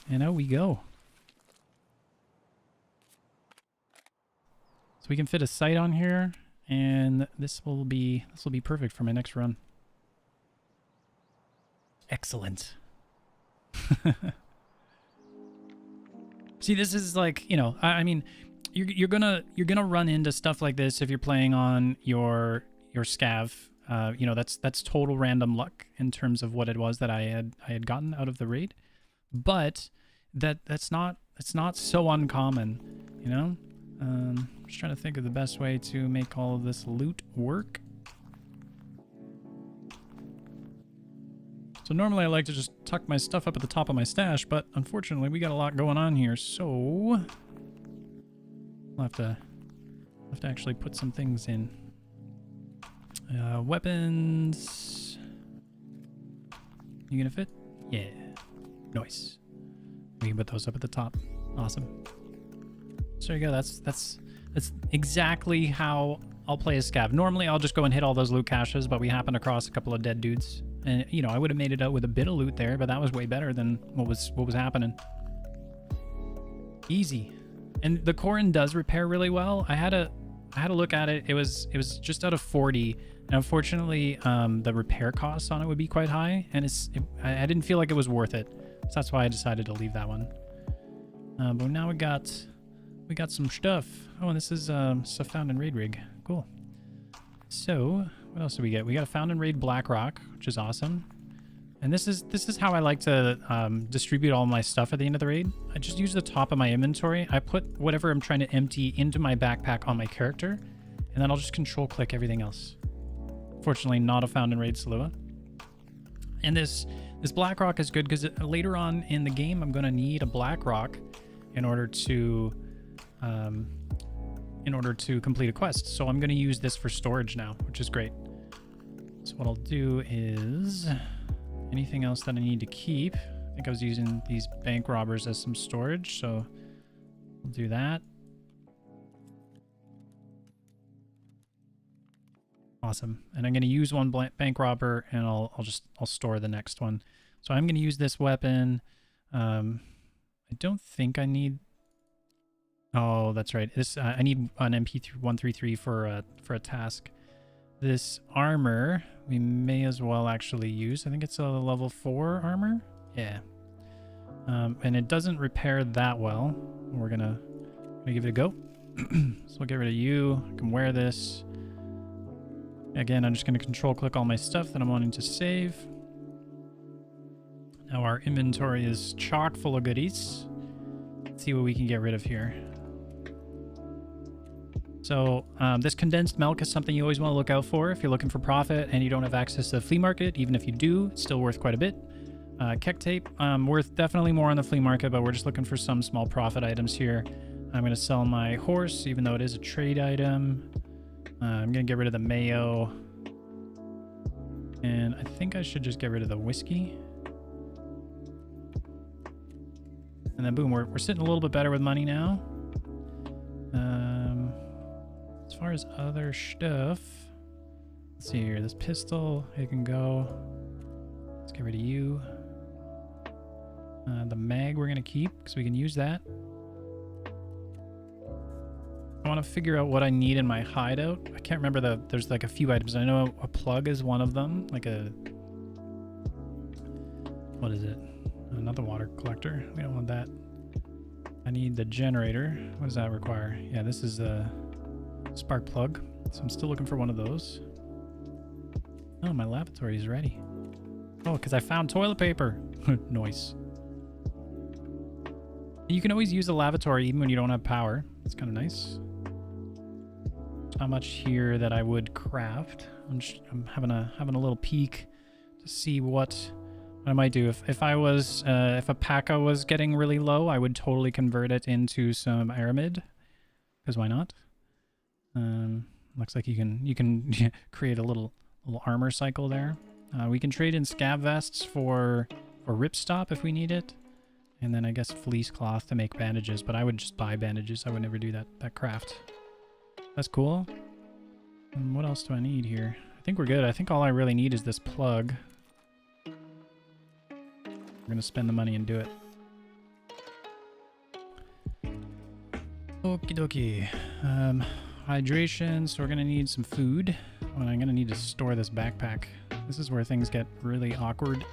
And out we go. So we can fit a sight on here, and this will be perfect for my next run. Excellent. See, this is like, you know, I mean, you're gonna run into stuff like this if you're playing on your scav. You know, that's total random luck in terms of what it was that I had gotten out of the raid, but that's not so uncommon, you know. I'm just trying to think of the best way to make all of this loot work. So normally I like to just tuck my stuff up at the top of my stash, but unfortunately we got a lot going on here, so we'll have to actually put some things in. Weapons. You gonna fit? Yeah. Nice. We can put those up at the top. Awesome. So there you go. That's exactly how I'll play a scav. Normally I'll just go and hit all those loot caches, but we happened across a couple of dead dudes. And you know, I would have made it out with a bit of loot there, but that was way better than what was happening. Easy. And the Korund does repair really well. I had a look at it. It was just out of 40. And unfortunately, the repair costs on it would be quite high, and I didn't feel like it was worth it. So that's why I decided to leave that one. But now we got some stuff. Oh, and this is stuff found in Raid Rig. Cool. So what else do we get? We got a found in Raid Blackrock, which is awesome. And this is how I like to distribute all my stuff at the end of the raid. I just use the top of my inventory. I put whatever I'm trying to empty into my backpack on my character, and then I'll just control click everything else. Fortunately, not a found in Raid Salua. And this Blackrock is good because later on in the game, I'm going to need a Blackrock in order to complete a quest. So I'm going to use this for storage now, which is great. So what I'll do is anything else that I need to keep. I think I was using these bank robbers as some storage, so we'll do that. Awesome. And I'm going to use one bank robber, and I'll store the next one. So I'm going to use this weapon. I don't think I need. Oh, that's right. This I need an MP133 for a task. This armor we may as well actually use. I think it's a level 4 armor. Yeah. And it doesn't repair that well. We're gonna give it a go. So we'll get rid of you. I can wear this. Again, I'm just gonna control click all my stuff that I'm wanting to save. Now our inventory is chock full of goodies. Let's see what we can get rid of here. So this condensed milk is something you always want to look out for if you're looking for profit and you don't have access to the flea market. Even if you do, it's still worth quite a bit. Keck tape, worth definitely more on the flea market, but we're just looking for some small profit items here. I'm going to sell my horse, even though it is a trade item. I'm going to get rid of the mayo. And I think I should just get rid of the whiskey. And then boom, we're sitting a little bit better with money now. As far as other stuff, let's see here. This pistol, it can go. Let's get rid of you. The mag we're gonna keep because we can use that. I want to figure out what I need in my hideout. I can't remember there's like a few items. I know a plug is one of them. Like what is it? Not the water collector. We don't want that. I need the generator. What does that require? Yeah, this is a spark plug. So I'm still looking for one of those. Oh, my lavatory is ready. Oh, because I found toilet paper. Nice. You can always use a lavatory even when you don't have power. It's kind of nice. Not much here that I would craft. I'm having a little peek to see what I might do. If a P.A.K.A. was getting really low, I would totally convert it into some aramid. Because why not? Looks like you can create a little armor cycle there. We can trade in scab vests for ripstop if we need it, and then I guess fleece cloth to make bandages. But I would just buy bandages. I would never do that craft. That's cool. And what else do I need here? I think we're good. I think all I really need is this plug. We're gonna spend the money and do it. Okie dokie. Hydration, so we're gonna need some food. Oh, and I'm gonna need to store this backpack. This is where things get really awkward.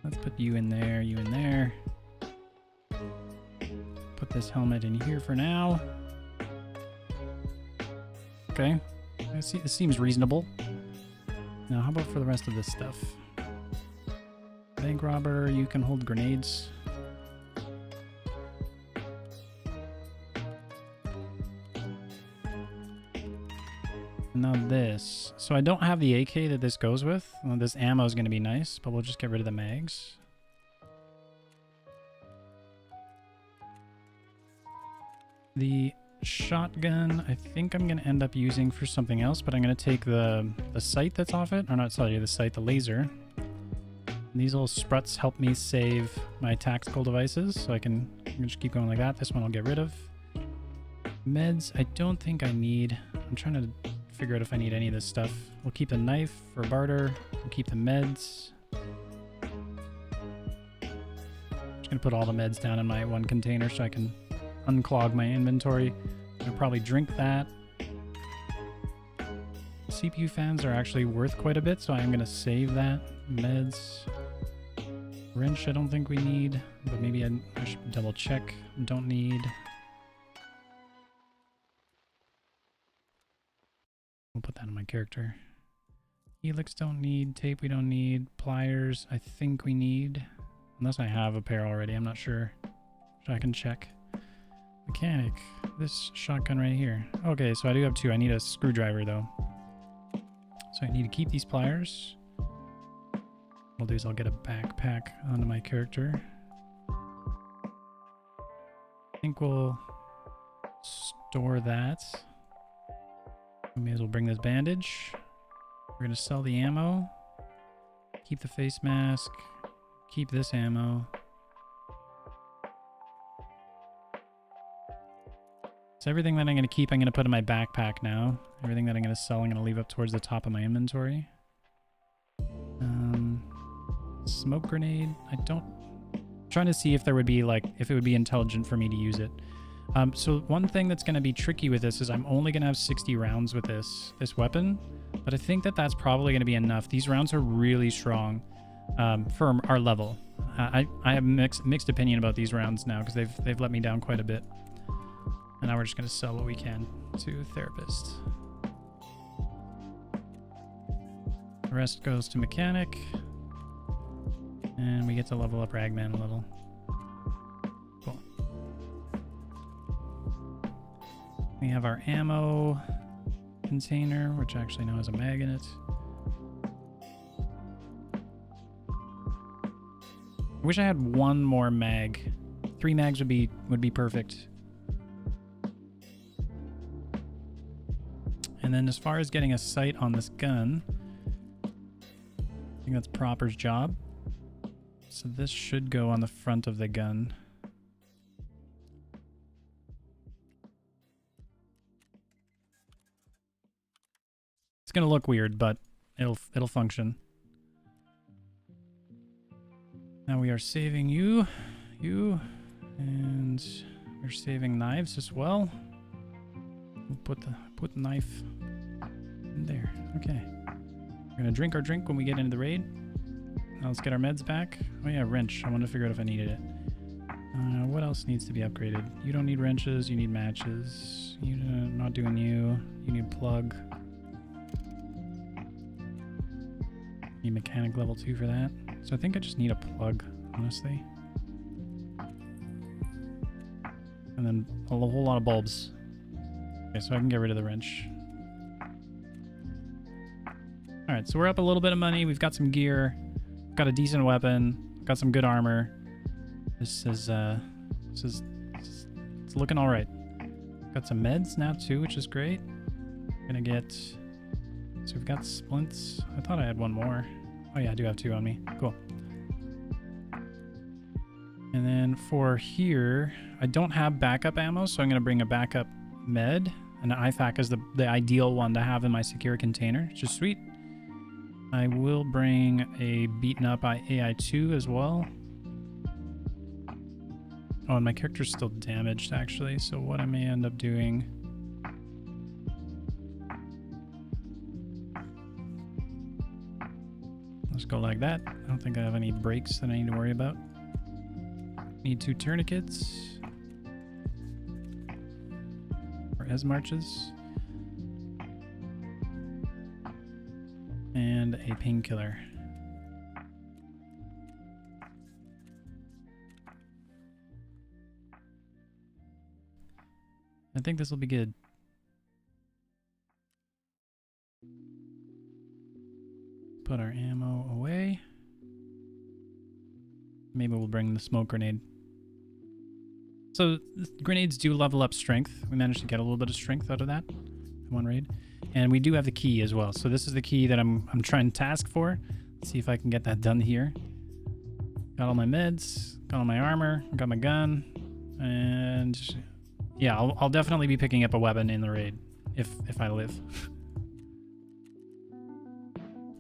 Let's put you in there, you in there. Put this helmet in here for now. Okay, this seems reasonable. Now, how about for the rest of this stuff? Bank robber, you can hold grenades. And now this. So I don't have the AK that this goes with. Well, this ammo is going to be nice, but we'll just get rid of the mags. The shotgun, I think I'm going to end up using for something else, but I'm going to take the sight that's off it. Or not, sorry, the sight, the laser. These little spruts help me save my tactical devices, so I can just keep going like that. This one I'll get rid of. Meds, I don't think I need. I'm trying to figure out if I need any of this stuff. We'll keep the knife for barter. We'll keep the meds. I'm just going to put all the meds down in my one container so I can unclog my inventory. I'll probably drink that. CPU fans are actually worth quite a bit, so I'm going to save that. Meds. Wrench I don't think we need, but maybe I should double check. Don't need. We'll put that in my character. Helix don't need. Tape we don't need. Pliers I think we need. Unless I have a pair already, I'm not sure. So I can check. Mechanic. This shotgun right here. Okay, so I do have two. I need a screwdriver though. So I need to keep these pliers. What I'll do is I'll get a backpack onto my character. think we'll store that. We may as well bring this bandage. We're gonna sell the ammo. Keep the face mask. Keep this ammo. So everything that I'm gonna keep, I'm gonna put in my backpack now. Everything that I'm gonna sell, I'm gonna leave up towards the top of my inventory. Smoke grenade. I'm trying to see if there would be if it would be intelligent for me to use it. So one thing that's gonna be tricky with this is I'm only gonna have 60 rounds with this weapon, but I think that that's probably gonna be enough. These rounds are really strong for our level. I have mixed opinion about these rounds now because they've let me down quite a bit. And now we're just gonna sell what we can to therapist. The rest goes to mechanic. And we get to level up Ragman a little. Cool. We have our ammo container, which actually now has a mag in it. I wish I had one more mag. 3 mags would be perfect. And then as far as getting a sight on this gun, I think that's Proper's job. So this should go on the front of the gun. It's gonna look weird, but it'll function. Now we are saving you, and we're saving knives as well. We'll put the knife in there. Okay. We're gonna drink our drink when we get into the raid. Now let's get our meds back. Oh yeah, wrench. I want to figure out if I needed it. What else needs to be upgraded? You don't need wrenches. You need matches. You not doing you. You need plug. Need mechanic level 2 for that. So I think I just need a plug, honestly. And then a whole lot of bulbs. Okay, so I can get rid of the wrench. Alright, so we're up a little bit of money. We've got some gear. Got a decent weapon. Got some good armor. This is it's looking all right. Got some meds now too, which is great. Gonna get. So we've got splints. I thought I had one more. Oh yeah, I do have 2 on me. Cool. And then for here, I don't have backup ammo, so I'm gonna bring a backup med. And the IFAK is the ideal one to have in my secure container, which is sweet. I will bring a beaten up AI2 as well. Oh, and my character's still damaged actually, so what I may end up doing... Let's go like that. I don't think I have any breaks that I need to worry about. Need 2 tourniquets. Or marches. And a painkiller. I think this will be good. Put our ammo away. Maybe we'll bring the smoke grenade. So grenades do level up strength. We managed to get a little bit of strength out of that in one raid. And we do have the key as well. So this is the key that I'm trying to task for. Let's see if I can get that done here. Got all my meds, got all my armor, got my gun, and yeah, I'll definitely be picking up a weapon in the raid if I live.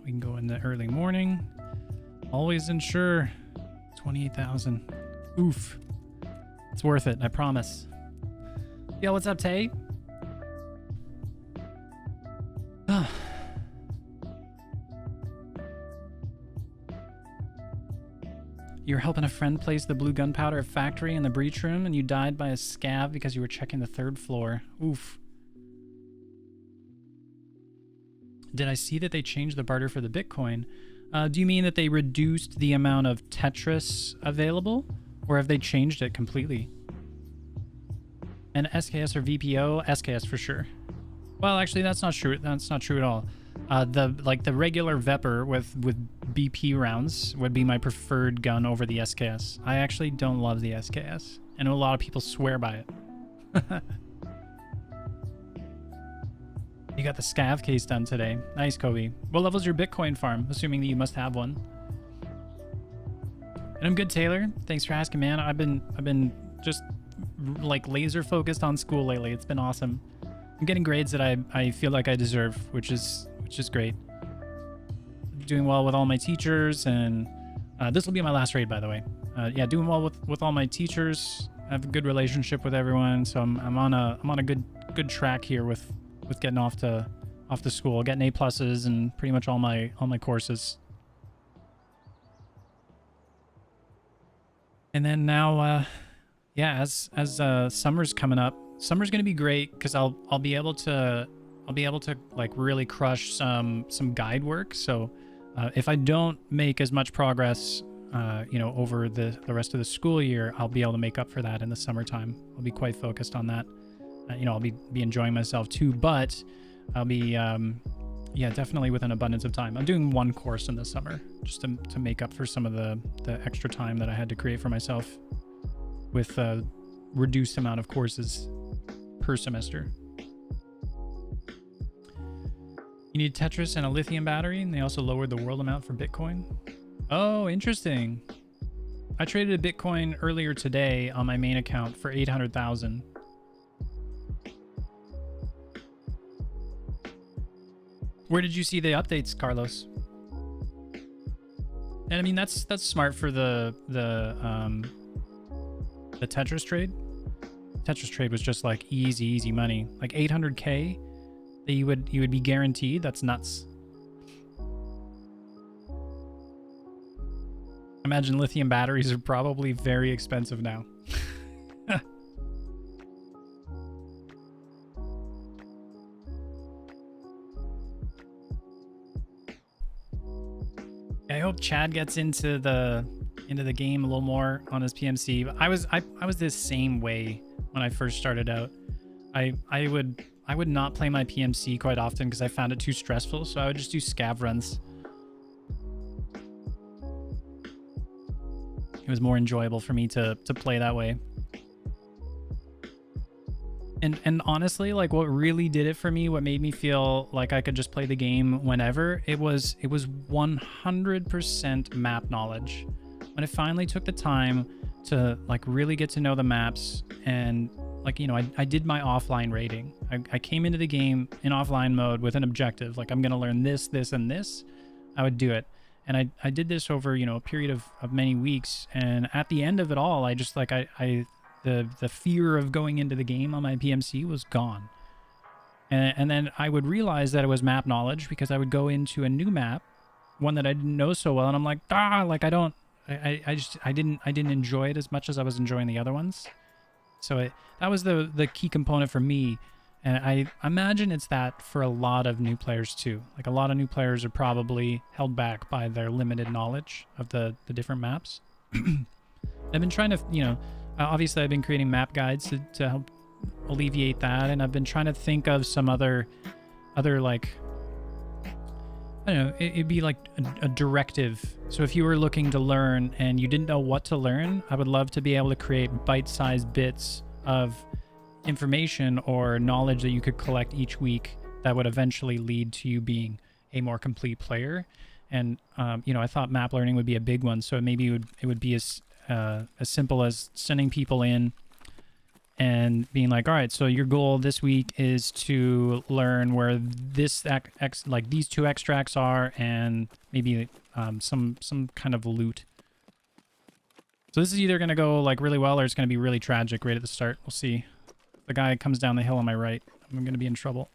We can go in the early morning. Always ensure 28,000. Oof. It's worth it, I promise. Yo, what's up, Tay? You're helping a friend place the blue gunpowder factory in the breach room and you died by a scav because you were checking the 3rd floor. Oof. Did I see that they changed the barter for the Bitcoin? Do you mean that they reduced the amount of Tetris available? Or have they changed it completely? And SKS or VPO? SKS for sure. Well, actually, that's not true. That's not true at all. The regular Vepr with BP rounds would be my preferred gun over the SKS. I actually don't love the SKS. I know a lot of people swear by it. You got the scav case done today. Nice, Kobe. What level's your Bitcoin farm? Assuming that you must have one. And I'm good, Taylor. Thanks for asking, man. I've been just like laser focused on school lately. It's been awesome. I'm getting grades that I feel like I deserve, which is great. Doing well with all my teachers, and this will be my last raid, by the way. Yeah, doing well with all my teachers. I have a good relationship with everyone, so I'm on a good track here with getting off to school, getting A+s and pretty much all my courses. And then now, yeah, as summer's coming up, summer's gonna be great because I'll be able to like really crush some guide work. So if I don't make as much progress, you know, over the rest of the school year, I'll be able to make up for that in the summertime. I'll be quite focused on that. You know, I'll be enjoying myself too, but I'll be yeah, definitely with an abundance of time. I'm doing one course in the summer just to make up for some of the extra time that I had to create for myself with a reduced amount of courses per semester. You need Tetris and a lithium battery, and they also lowered the world amount for Bitcoin. Oh, interesting. I traded a Bitcoin earlier today on my main account for 800,000. Where did you see the updates, Carlos? And I mean, that's smart for the Tetris trade. Tetris trade was just like easy money, like 800K that you would be guaranteed. That's nuts. Imagine lithium batteries are probably very expensive now. I hope Chad gets into the game a little more on his PMC. I was this same way when I first started out. I would not play my PMC quite often because I found it too stressful, so I would just do scav runs. It was more enjoyable for me to play that way. And honestly, like what really did it for me, what made me feel like I could just play the game whenever, it was 100% map knowledge. When I finally took the time to like really get to know the maps, and like, you know, I did my offline rating. I came into the game in offline mode with an objective, like I'm gonna learn this, and this. I would do it. And I did this over, you know, a period of many weeks. And at the end of it all, I just like, the fear of going into the game on my PMC was gone. And then I would realize that it was map knowledge because I would go into a new map, one that I didn't know so well. And I'm like, like I didn't enjoy it as much as I was enjoying the other ones. So that was the key component for me. And I imagine it's that for a lot of new players too. Like a lot of new players are probably held back by their limited knowledge of the different maps. I've been trying to, you know, obviously I've been creating map guides to help alleviate that. And I've been trying to think of some other like, I don't know, it'd be like a directive. So if you were looking to learn and you didn't know what to learn, I would love to be able to create bite-sized bits of information or knowledge that you could collect each week that would eventually lead to you being a more complete player. And you know, I thought map learning would be a big one. So maybe it would be as simple as sending people in and being like, all right, so your goal this week is to learn where this like these two extracts are, and maybe some kind of loot. So this is either going to go like really well, or it's going to be really tragic right at the start. We'll see. The guy comes down the hill on my right, I'm going to be in trouble.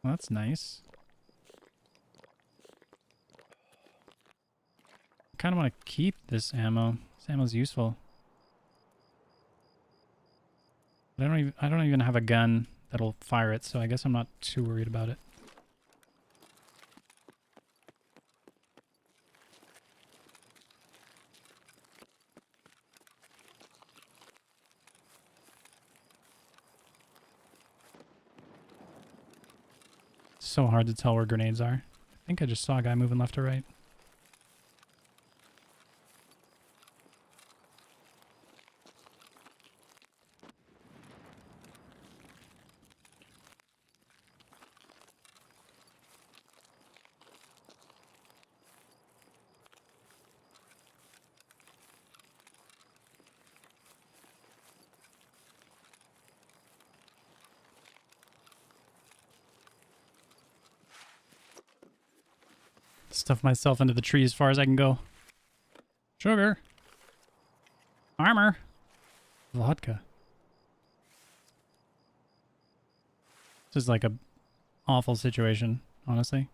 Well, that's nice. I kind of want to keep this ammo. This ammo's useful. But I don't even have a gun that'll fire it, so I guess I'm not too worried about it. So hard to tell where grenades are. think I just saw a guy moving left or right. Stuff myself into the tree as far as I can go. Sugar. Armor. Vodka. This is like a awful situation, honestly.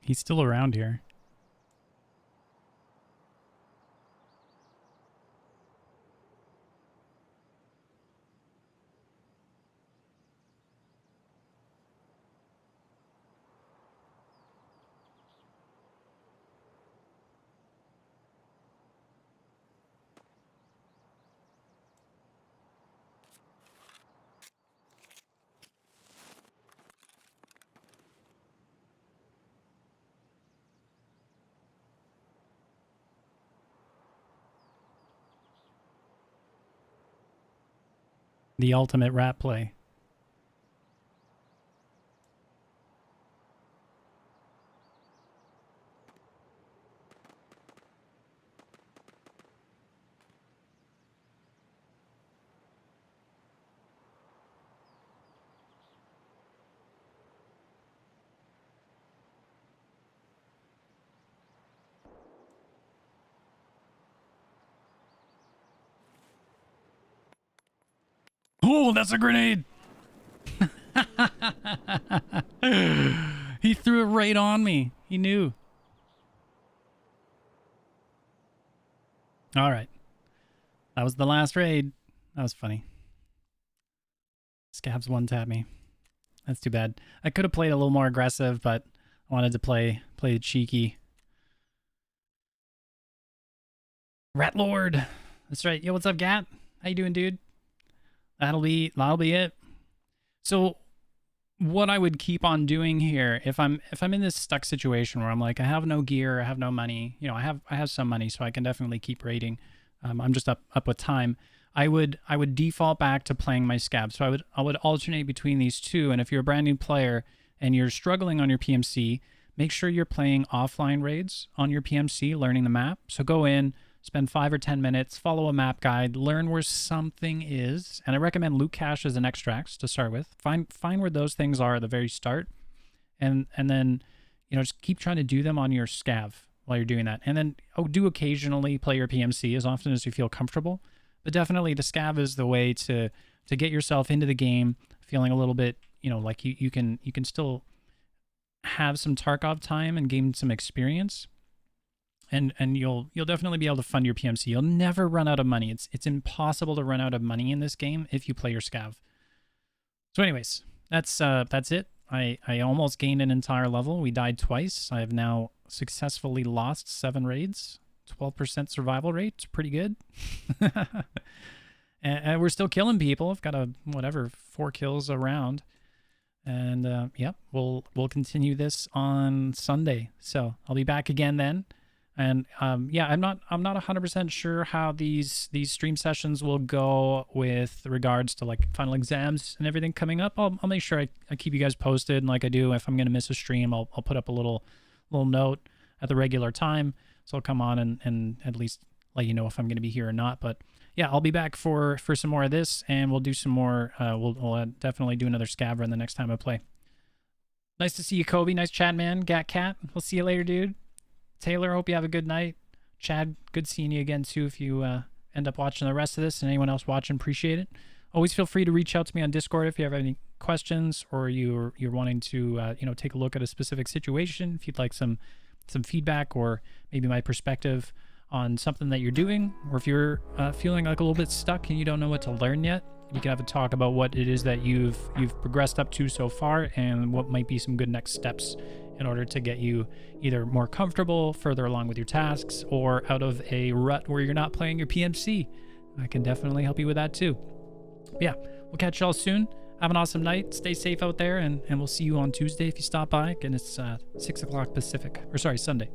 He's still around here. The ultimate rat play. Oh, that's a grenade! He threw it right on me. He knew. All right. That was the last raid. That was funny. Scabs one-tap me. That's too bad. I could have played a little more aggressive, but I wanted to play cheeky. Rat Lord. That's right. Yo, what's up, Gat? How you doing, dude? That'll be it. So what I would keep on doing here, if I'm in this stuck situation where I'm like, I have no gear, I have no money, you know, I have some money, so I can definitely keep raiding. I'm just up with time. I would default back to playing my scav. So I would alternate between these two. And if you're a brand new player and you're struggling on your PMC, make sure you're playing offline raids on your PMC, learning the map. So go in, spend 5 or 10 minutes, follow a map guide, learn where something is. And I recommend loot caches and extracts to start with. Find where those things are at the very start. And then, just keep trying to do them on your scav while you're doing that. And then do occasionally play your PMC as often as you feel comfortable. But definitely the scav is the way to get yourself into the game, feeling a little bit, like you can still have some Tarkov time and gain some experience. And you'll definitely be able to fund your PMC. You'll never run out of money. It's impossible to run out of money in this game if you play your scav. So anyways, that's it. I almost gained an entire level. We died twice. I have now successfully lost 7 raids. 12% survival rate. It's pretty good. and we're still killing people. I've got 4 kills around. And yep, we'll continue this on Sunday. So I'll be back again then. And yeah, I'm not 100% sure how these stream sessions will go with regards to like final exams and everything coming up. I'll make sure I keep you guys posted, and like I do, if I'm gonna miss a stream, I'll put up a little note at the regular time, so I'll come on and at least let you know if I'm gonna be here or not. But yeah, I'll be back for some more of this, and we'll do some more. We'll definitely do another scav run the next time I play. Nice to see you, Kobe. Nice chat, man. Gat Cat. We'll see you later, dude. Taylor, hope you have a good night. Chad, good seeing you again too if you end up watching the rest of this, and anyone else watching, appreciate it. Always feel free to reach out to me on Discord if you have any questions, or you're wanting to take a look at a specific situation, if you'd like some feedback or maybe my perspective on something that you're doing, or if you're feeling like a little bit stuck and you don't know what to learn yet. We can have a talk about what it is that you've progressed up to so far, and what might be some good next steps in order to get you either more comfortable, further along with your tasks, or out of a rut where you're not playing your PMC. I can definitely help you with that too. But yeah, we'll catch y'all soon. Have an awesome night. Stay safe out there, and we'll see you on Tuesday if you stop by. And it's 6 o'clock Pacific, or sorry, Sunday.